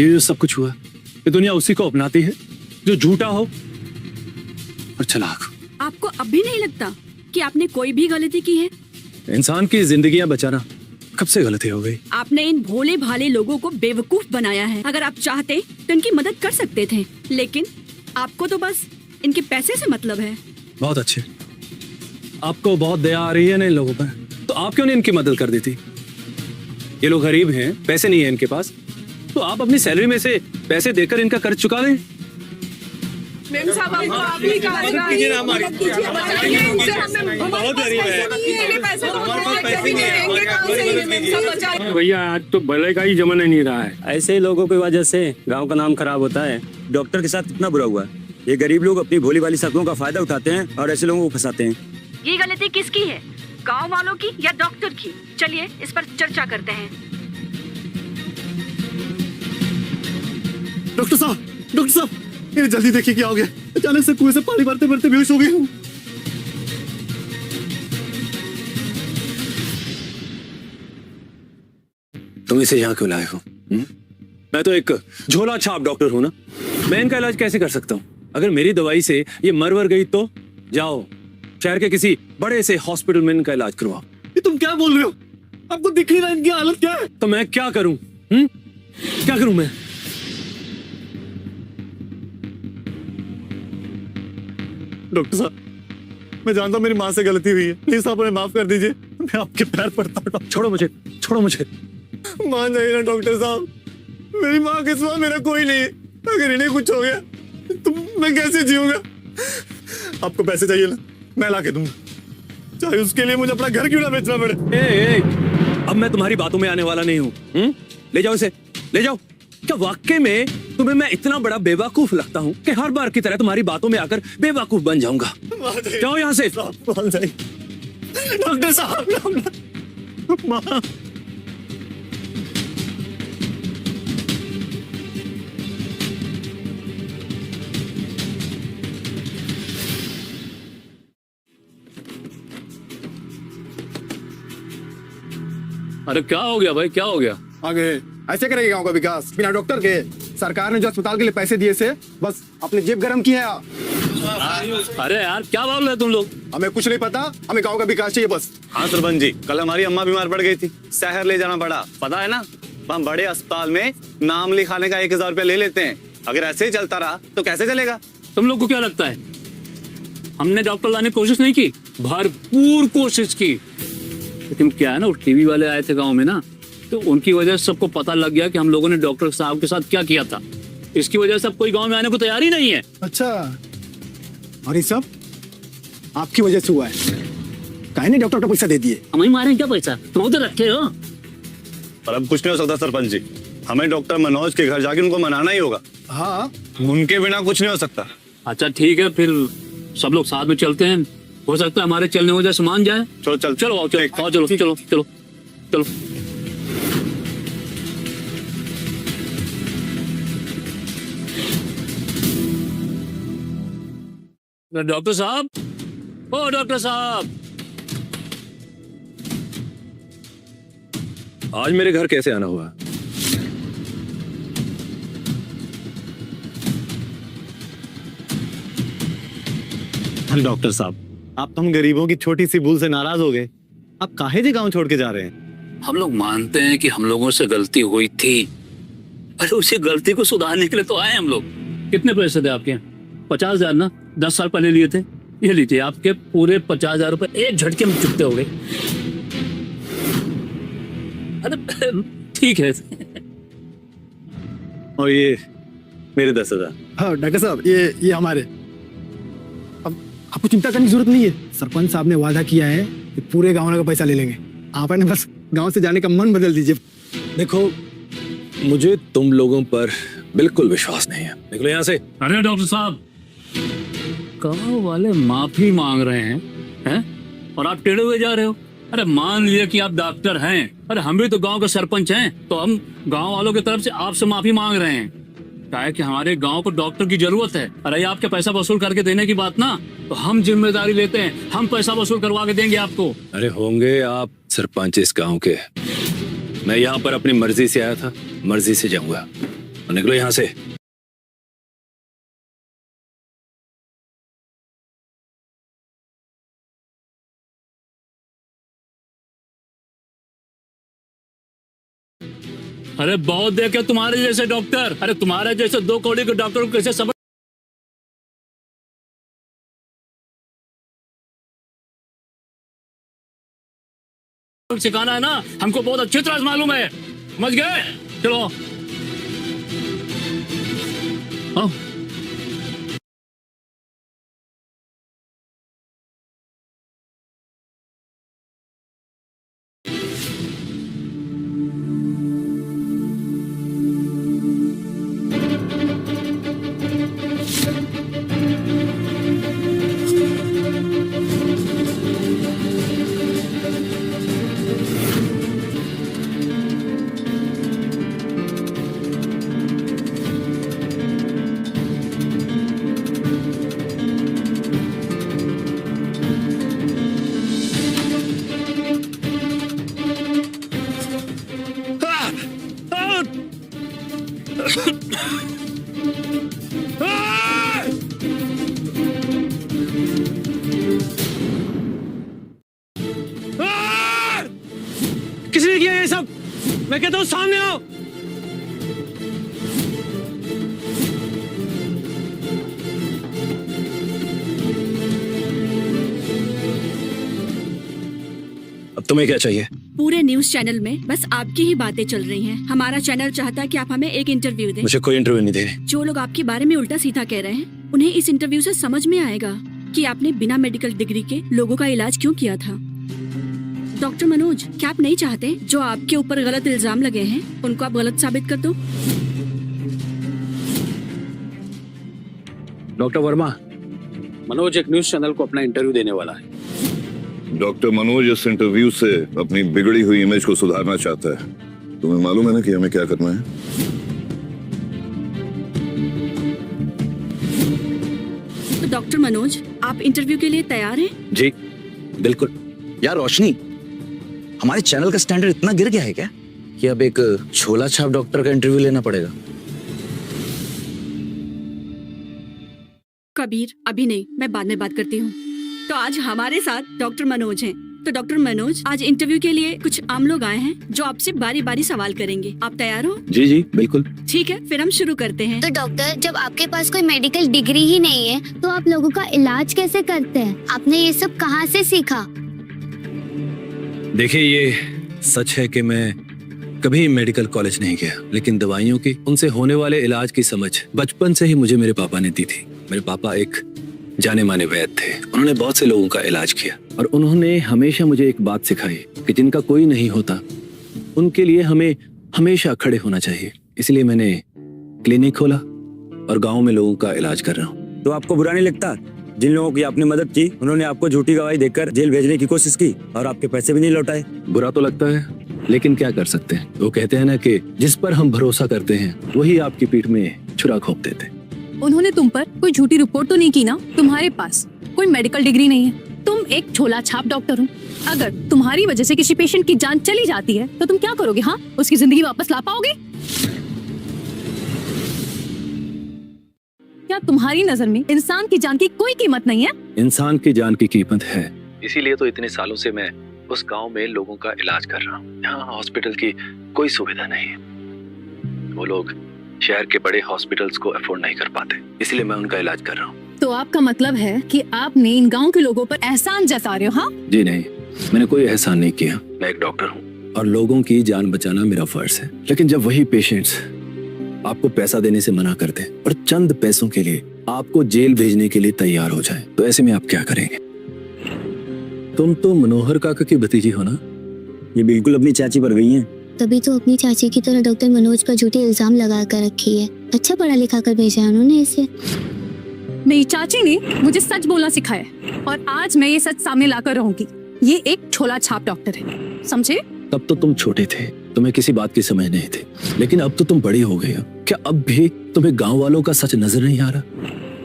ये जो सब कुछ हुआ, ये दुनिया उसी को अपनाती है जो झूठा हो और चालाक हो। आपको अब भी नहीं लगता कि आपने कोई भी गलती की है? इंसान की जिंदगियां बचाना कब से गलती हो गई? आपने इन भोले भाले लोगों को बेवकूफ बनाया है। अगर आप चाहते तो इनकी मदद कर सकते थे, लेकिन आपको तो बस इनके पैसे से मतलब है। बहुत अच्छे, आपको बहुत दया आ रही है ना इन लोगों पर, तो आप क्यों नहीं इनकी मदद कर देती? ये लोग गरीब हैं, पैसे नहीं है इनके पास, तो आप अपनी सैलरी में से पैसे देकर इनका कर्ज चुका दें। मेम साहब, आपको आप ही का मदद कीजिए ना हमारी। बहुत गरीब है, हमारे पास पैसे नहीं है। भैया आज तो भले का ही जमाना नहीं रहा है। ऐसे ही लोगों की वजह से गांव का नाम खराब होता है। डॉक्टर के साथ कितना बुरा हुआ है। ये गरीब लोग अपनी भोली वाली शर्तों का फायदा उठाते हैं और ऐसे लोगों को फंसाते हैं। ये गलती किसकी है, गांव वालों की या डॉक्टर की? चलिए इस पर चर्चा करते हैं। डॉक्टर साहब, ये जल्दी देखिए क्या हो गया। अचानक से कुएं से पानी भरते भरते बेहोश हो गई हूँ। तुम इसे यहाँ क्यों लाए हो? मैं तो एक झोला छाप डॉक्टर हूँ ना, मैं इनका इलाज कैसे कर सकता हूँ? अगर मेरी दवाई से ये मर गई तो जाओ शहर के किसी बड़े से हॉस्पिटल में इनका इलाज करवाओ। ये तुम क्या बोल रहे हो? आपको दिख नहीं रहा इनकी हालत क्या है? तो मैं क्या करूं? क्या करूं मैं? डॉक्टर साहब, मैं जानता हूं मेरी माँ से गलती हुई है, प्लीज आप उन्हें माफ कर दीजिए। मैं आपके पैर पड़ता हूं। छोड़ो मुझे। मान जाइए ना डॉक्टर साहब, मेरी माँ के सिवा मेरा कोई नहीं है। अगर इन्हें कुछ हो गया तो मैं कैसे जीऊंगा? आपको पैसे चाहिए ना, मैं ला के दूंगा, चाहे उसके लिए मुझे अपना घर क्यों ना बेचना पड़े। ए, अब मैं तुम्हारी बातों में आने वाला नहीं हूँ। ले जाओ इसे, ले जाओ। क्या वाकई में तुम्हें मैं इतना बड़ा बेवकूफ लगता हूँ कि हर बार की तरह तुम्हारी बातों में आकर बेवकूफ बन जाऊंगा? जाओ यहाँ से। डॉक्टर साहब, माँ अरे क्या हो गया भाई, क्या हो गया? आगे ऐसे करेगी गांव का विकास बिना डॉक्टर के? सरकार ने जो अस्पताल के लिए पैसे दिए से बस अपनी जेब गरम की है। अरे यार क्या बोल रहे तुम लोग? हमें कुछ नहीं पता, हमें गांव का विकास चाहिए बस। हाँ सरपंच जी, कल हमारी अम्मा बीमार पड़ गई थी, शहर ले जाना पड़ा, पता है ना? हम बड़े अस्पताल में नाम लिखाने का 1000 रुपया ले लेते हैं। अगर ऐसे ही चलता रहा तो कैसे चलेगा? तुम लोग को क्या लगता है हमने डॉक्टर लाने की कोशिश नहीं की? भरपूर कोशिश की, लेकिन क्या है ना, वो टीवी वाले आए थे गांव में ना, तो उनकी वजह से सबको पता लग गया कि हम लोगों ने डॉक्टर साहब के साथ क्या किया था। इसकी वजह से अब कोई गांव में आने को तैयार ही नहीं है। अच्छा, और ये सब आपकी वजह से हुआ है? काहे नहीं डॉक्टर को पैसा दे दिए? हमें मारे क्या पैसा, तुम उधर रखे हो। पर अब कुछ नहीं हो सकता सरपंच जी, हमें डॉक्टर मनोज के घर जाके उनको मनाना ही होगा। हाँ, उनके बिना कुछ नहीं हो सकता। अच्छा ठीक है, फिर सब लोग साथ में चलते हैं, हो सकता है हमारे चलने वजह से मान जाए। चलो चल चलो आओ, चलो आओ, चलो चलो चलो चलो। डॉक्टर साहब, ओ डॉक्टर साहब, आज मेरे घर कैसे आना हुआ? डॉक्टर साहब, आप तो हम गरीबों की छोटी सी भूल से नाराज हो गए, आप काहे जे गांव छोड़ के जा रहे हैं? हम लोग मानते हैं कि हम लोगों से गलती हुई थी, पर उसी गलती को सुधारने के लिए तो आए हम लोग। कितने पैसे थे आपके? 50,000 ना, 10 साल पहले लिए थे। ये लीजिए, आपके पूरे 50,000 रुपए एक झटके में चुकते हो गए। अरे ठीक है। और ये मेरे 10,000। हाँ डॉक्टर साहब, ये हमारे। अब आपको चिंता करने की जरूरत नहीं है, सरपंच साहब ने वादा किया है कि पूरे गाँव का पैसा ले लेंगे। आप है ना बस गाँव से जाने का मन बदल दीजिए। देखो, मुझे तुम लोगों पर बिल्कुल विश्वास नहीं है, निकलो यहाँ से। अरे डॉक्टर साहब, गाँव वाले माफी मांग रहे हैं और आप टेढ़े हुए जा रहे हो। अरे मान लिया कि आप डॉक्टर हैं, अरे हम भी तो गांव के सरपंच हैं, तो हम गांव वालों की तरफ से आपसे माफी मांग रहे हैं। क्या है कि हमारे गांव को डॉक्टर की जरूरत है। अरे आपके पैसा वसूल करके देने की बात ना, तो हम जिम्मेदारी लेते हैं, हम पैसा वसूल करवा के देंगे आपको। अरे होंगे आप सरपंच इस गांव के, मैं यहाँ पर अपनी मर्जी से आया था, मर्जी से जाऊंगा। निकलो यहाँ से। अरे बहुत देखे तुम्हारे जैसे डॉक्टर, अरे तुम्हारे जैसे 2 कौड़ी के डॉक्टर को कैसे समझ सिखाना है ना, हमको बहुत अच्छी तरह मालूम है, समझ गए? चलो आओ। किसने किया ये सब? मैं कहता हूँ सामने आओ। अब तुम्हें क्या चाहिए? पूरे न्यूज चैनल में बस आपकी ही बातें चल रही हैं। हमारा चैनल चाहता है कि आप हमें एक इंटरव्यू दें। मुझे कोई इंटरव्यू नहीं दे रहे। जो लोग आपके बारे में उल्टा सीधा कह रहे हैं, उन्हें इस इंटरव्यू से समझ में आएगा कि आपने बिना मेडिकल डिग्री के लोगों का इलाज क्यों किया था। डॉक्टर मनोज, क्या आप नहीं चाहते जो आपके ऊपर गलत इल्जाम लगे हैं उनको आप गलत साबित कर दो? डॉक्टर वर्मा, मनोज एक न्यूज चैनल को अपना इंटरव्यू देने वाला है। डॉक्टर मनोज इस इंटरव्यू से अपनी बिगड़ी हुई इमेज को सुधारना चाहता है। तुम्हें मालूम है ना कि हमें क्या करना है? तो डॉक्टर मनोज, आप इंटरव्यू के लिए तैयार हैं? जी बिल्कुल। यार रोशनी, हमारे चैनल का स्टैंडर्ड इतना गिर गया है क्या कि अब एक झोला छाप डॉक्टर का इंटरव्यू लेना पड़ेगा? कबीर, अभी नहीं, मैं बाद में बात करती हूँ। तो आज हमारे साथ डॉक्टर मनोज हैं। तो डॉक्टर मनोज, आज इंटरव्यू के लिए कुछ आम लोग आए हैं जो आपसे बारी बारी सवाल करेंगे। आप तैयार हो? जी जी बिल्कुल। ठीक है, फिर हम शुरू करते हैं। तो डॉक्टर, जब आपके पास कोई मेडिकल डिग्री ही नहीं है तो आप लोगों का इलाज कैसे करते हैं? आपने ये सब कहाँ से सीखा? देखिए, ये सच है कि मैं कभी मेडिकल कॉलेज नहीं गया, लेकिन दवाइयों की, उनसे होने वाले इलाज की समझ बचपन से ही मुझे मेरे पापा ने दी थी। मेरे पापा एक जाने माने वैद्य थे। उन्होंने बहुत से लोगों का इलाज किया और उन्होंने हमेशा मुझे एक बात सिखाई कि जिनका कोई नहीं होता उनके लिए हमें हमेशा खड़े होना चाहिए। इसलिए मैंने क्लिनिक खोला और गांव में लोगों का इलाज कर रहा हूँ। तो आपको बुरा नहीं लगता? जिन लोगों की आपने मदद की, उन्होंने आपको झूठी गवाही देकर जेल भेजने की कोशिश की और आपके पैसे भी नहीं लौटाए। बुरा तो लगता है, लेकिन क्या कर सकते हैं। वो कहते हैं ना कि जिस पर हम भरोसा करते हैं वही आपकी पीठ में छुरा घोंप देते। उन्होंने तुम पर कोई झूठी रिपोर्ट तो नहीं की ना? तुम्हारे पास कोई मेडिकल डिग्री नहीं है, तुम एक झोला छाप डॉक्टर हो। अगर तुम्हारी वजह से किसी पेशेंट की जान चली जाती है तो तुम क्या करोगे? हाँ, उसकी जिंदगी वापस ला पाओगे? क्या तुम्हारी नजर में इंसान की जान की कोई कीमत नहीं है? इंसान की जान की कीमत है, इसीलिए तो इतने सालों से मैं उस गांव में लोगों का इलाज कर रहा हूँ। यहाँ हॉस्पिटल की कोई सुविधा नहीं है। वो लोग शहर के बड़े हॉस्पिटल्स को अफोर्ड नहीं कर पाते, इसलिए मैं उनका इलाज कर रहा हूँ। तो आपका मतलब है कि आपने इन गांव के लोगों पर एहसान जता रहे हो? हाँ जी नहीं, मैंने कोई एहसान नहीं किया। मैं एक डॉक्टर हूँ और लोगों की जान बचाना मेरा फर्ज है। लेकिन जब वही पेशेंट्स आपको पैसा देने से मना कर दें और चंद पैसों के लिए आपको जेल भेजने के लिए तैयार हो जाएं, तो ऐसे में आप क्या करेंगे? तुम तो मनोहर काका की भतीजी हो ना? ये बिल्कुल अपनी चाची पर गई हैं। तभी तो अपनी चाची की तरह डॉक्टर मनोज पर झूठे इल्जाम लगा कर रखी है। अच्छा पढ़ा लिखा कर भेजा है उन्होंने इसे। मेरी चाची ने मुझे सच बोलना सिखाया और आज मैं ये सच सामने लाकर रहूंगी। ये एक झोला छाप डॉक्टर है, समझे? तब तो तुम छोटे थे, तुम्हें किसी बात की समझ नहीं थी, लेकिन अब तो तुम बड़ी हो गई हो। क्या अब भी तुम्हें गांव वालों का सच नजर नहीं आ रहा?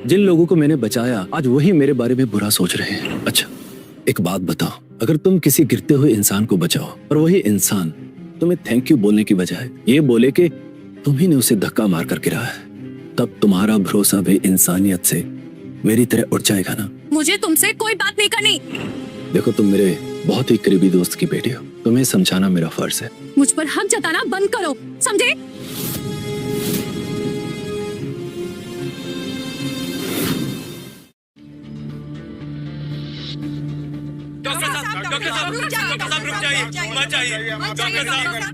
जिन लोगों को मैंने बचाया आज वही मेरे बारे में बुरा सोच रहे हैं। अच्छा एक बात बताओ, अगर तुम किसी गिरते हुए इंसान को बचाओ और वही इंसान तुम्हें थैंक यू बोलने की बजाय ये बोले कि तुम्ही ने उसे धक्का मार कर गिराया है, तब तुम्हारा भरोसा भी इंसानियत से मेरी तरह उठ जाएगा ना? मुझे तुमसे कोई बात नहीं करनी। देखो, तुम मेरे बहुत ही करीबी दोस्त की बेटी हो, तुम्हें समझाना मेरा फर्ज है। मुझ पर हक जताना बंद करो, समझे?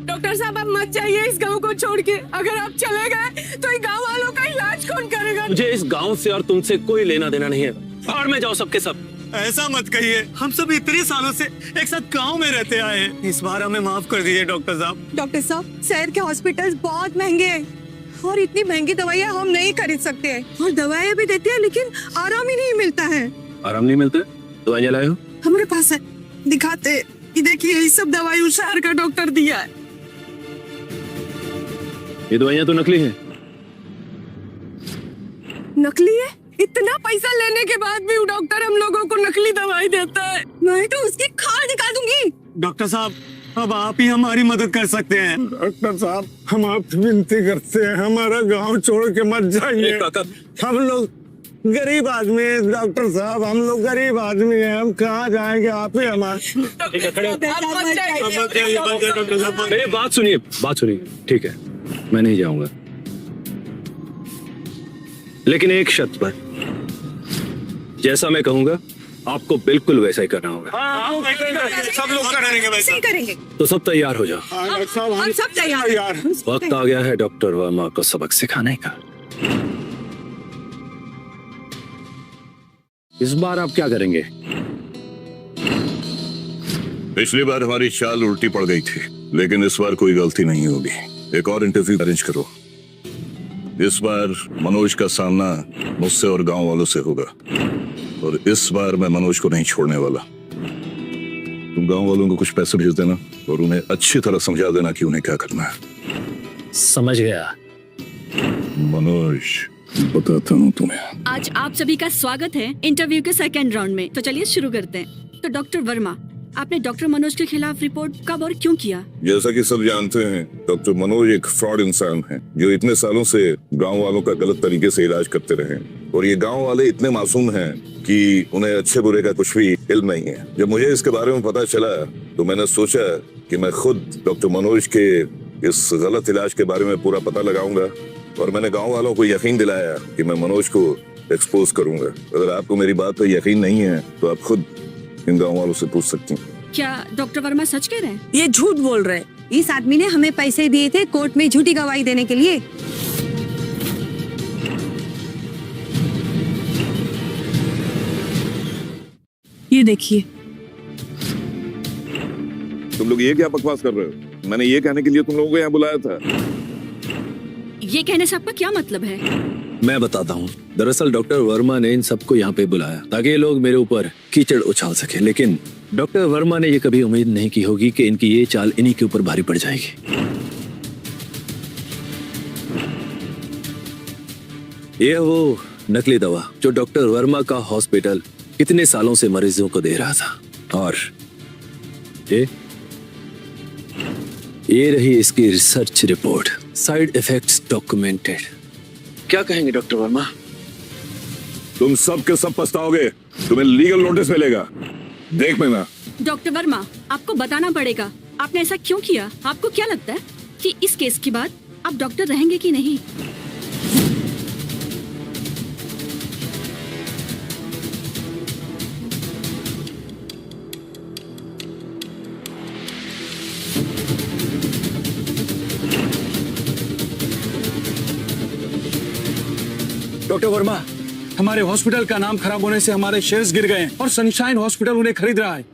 डॉक्टर साहब आप मत जाइए इस गांव को छोड़ के। अगर आप चले गए तो गांव वालों का इलाज कौन करेगा? मुझे इस गांव से और तुमसे कोई लेना देना नहीं है। और में जाओ सबके सब। ऐसा मत कहिए, हम सब इतने सालों से एक साथ गांव में रहते आए हैं। इस बार हमें माफ कर दीजिए डॉक्टर साहब। डॉक्टर साहब, शहर के हॉस्पिटल्स बहुत महंगे हैं और इतनी महंगी दवाइयाँ हम नहीं खरीद सकते हैं। और दवाइयाँ भी देते हैं लेकिन आराम ही नहीं मिलता है। आराम नहीं मिलता? दवाइयाँ लाए हो? हमारे पास है, दिखाते। ये देखिए, ये सब दवाई उस शहर का डॉक्टर दिया है। ये दवाइयाँ तो नकली हैं। नकली है? इतना पैसा लेने के बाद भी वो डॉक्टर हम लोगों को नकली दवाई देता है। मैं तो उसकी खाल निकाल दूंगी। डॉक्टर साहब, अब आप ही हमारी मदद कर सकते हैं। डॉक्टर साहब, हम आपसे विनती करते हैं, हमारा गांव छोड़ के मत जाइए। हम लोग गरीब आदमी है डॉक्टर साहब, हम लोग गरीब आदमी हैं, हम कहाँ जाएंगे? आप ही हमारे। बात सुनिए, बात सुनिए। ठीक है, मैं नहीं जाऊंगा, लेकिन एक शर्त पर। जैसा मैं कहूंगा आपको बिल्कुल वैसा ही करना होगा। सब लोग करेंगे वैसा। सही करेंगे। तो सब तैयार हो जाओ। हाँ डॉक्टर साहब हम सब तैयार हैं। वक्त आ गया है डॉक्टर वर्मा को सबक सिखाने का। इस बार आप क्या करेंगे? पिछली बार हमारी चाल उल्टी पड़ गई थी, लेकिन इस बार कोई गलती नहीं होगी। एक और इंटरव्यू अरेंज करो। इस बार मनोज का सामना मुझसे और गांव वालों से होगा, और इस बार मैं मनोज को नहीं छोड़ने वाला। तुम गांव वालों को कुछ पैसे भेज देना और उन्हें अच्छी तरह समझा देना कि उन्हें क्या करना है। समझ गया। मनोज, बताता हूँ तुम्हें। आज आप सभी का स्वागत है इंटरव्यू के सेकंड राउंड में। तो चलिए शुरू करते हैं। तो डॉक्टर वर्मा, आपने डॉक्टर मनोज के खिलाफ रिपोर्ट कब और क्यों किया? जैसा कि सब जानते हैं, डॉक्टर मनोज एक फ्रॉड इंसान है जो इतने सालों से गांव वालों का गलत तरीके से इलाज करते रहे, और ये गांव वाले इतने मासूम हैं कि उन्हें अच्छे बुरे का कुछ भी इल्म नहीं है। जब मुझे इसके बारे में पता चला तो मैंने सोचा कि मैं खुद डॉक्टर मनोज के इस गलत इलाज के बारे में पूरा पता लगाऊंगा, और मैंने गाँव वालों को यकीन दिलाया कि मैं मनोज को एक्सपोज करूंगा। अगर आपको मेरी बात पर यकीन नहीं है तो आप खुद इन गाँव वालों से पूछ सकती हैं। क्या डॉक्टर वर्मा सच कह रहे हैं? ये झूठ बोल रहे हैं। इस आदमी ने हमें पैसे दिए थे कोर्ट में झूठी गवाही देने के लिए। ये देखिए। तुम लोग ये क्या बकवास कर रहे हो? मैंने ये कहने के लिए तुम लोगों को यहाँ बुलाया था। ये कहने से आपका क्या मतलब है? मैं बताता हूँ। दरअसल डॉक्टर वर्मा ने इन सबको यहाँ पे बुलाया ताकि ये लोग मेरे ऊपर कीचड़ उछाल सके, लेकिन डॉक्टर वर्मा ने ये कभी उम्मीद नहीं की होगी कि इनकी ये चाल इन्हीं के ऊपर भारी पड़ जाएगी। ये वो नकली दवा जो डॉक्टर वर्मा का हॉस्पिटल कितने सालों से मरीजों को दे रहा था, और ये रही इसकी research report, side effects documented. क्या कहेंगे डॉक्टर वर्मा? तुम सब के सब पछताओगे। तुम्हें लीगल नोटिस मिलेगा, देख लेना। डॉक्टर वर्मा, आपको बताना पड़ेगा आपने ऐसा क्यों किया। आपको क्या लगता है कि इस केस के बाद आप डॉक्टर रहेंगे कि नहीं? डॉक्टर वर्मा, हमारे हॉस्पिटल का नाम खराब होने से हमारे शेयर्स गिर गए हैं और सनशाइन हॉस्पिटल उन्हें खरीद रहा है।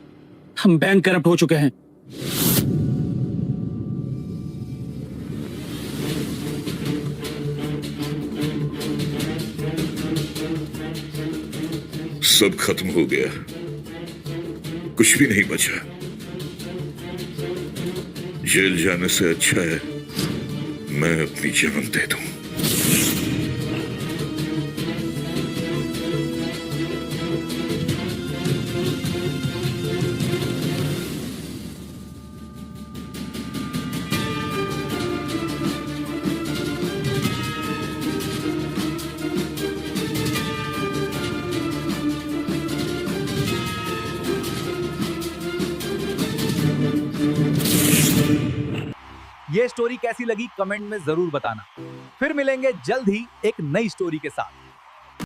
हम बैंक करप्ट हो चुके हैं। सब खत्म हो गया, कुछ भी नहीं बचा। जेल जाने से अच्छा है मैं अपनी जान दे दूं। ये स्टोरी कैसी लगी कमेंट में जरूर बताना। फिर मिलेंगे जल्द ही एक नई स्टोरी के साथ।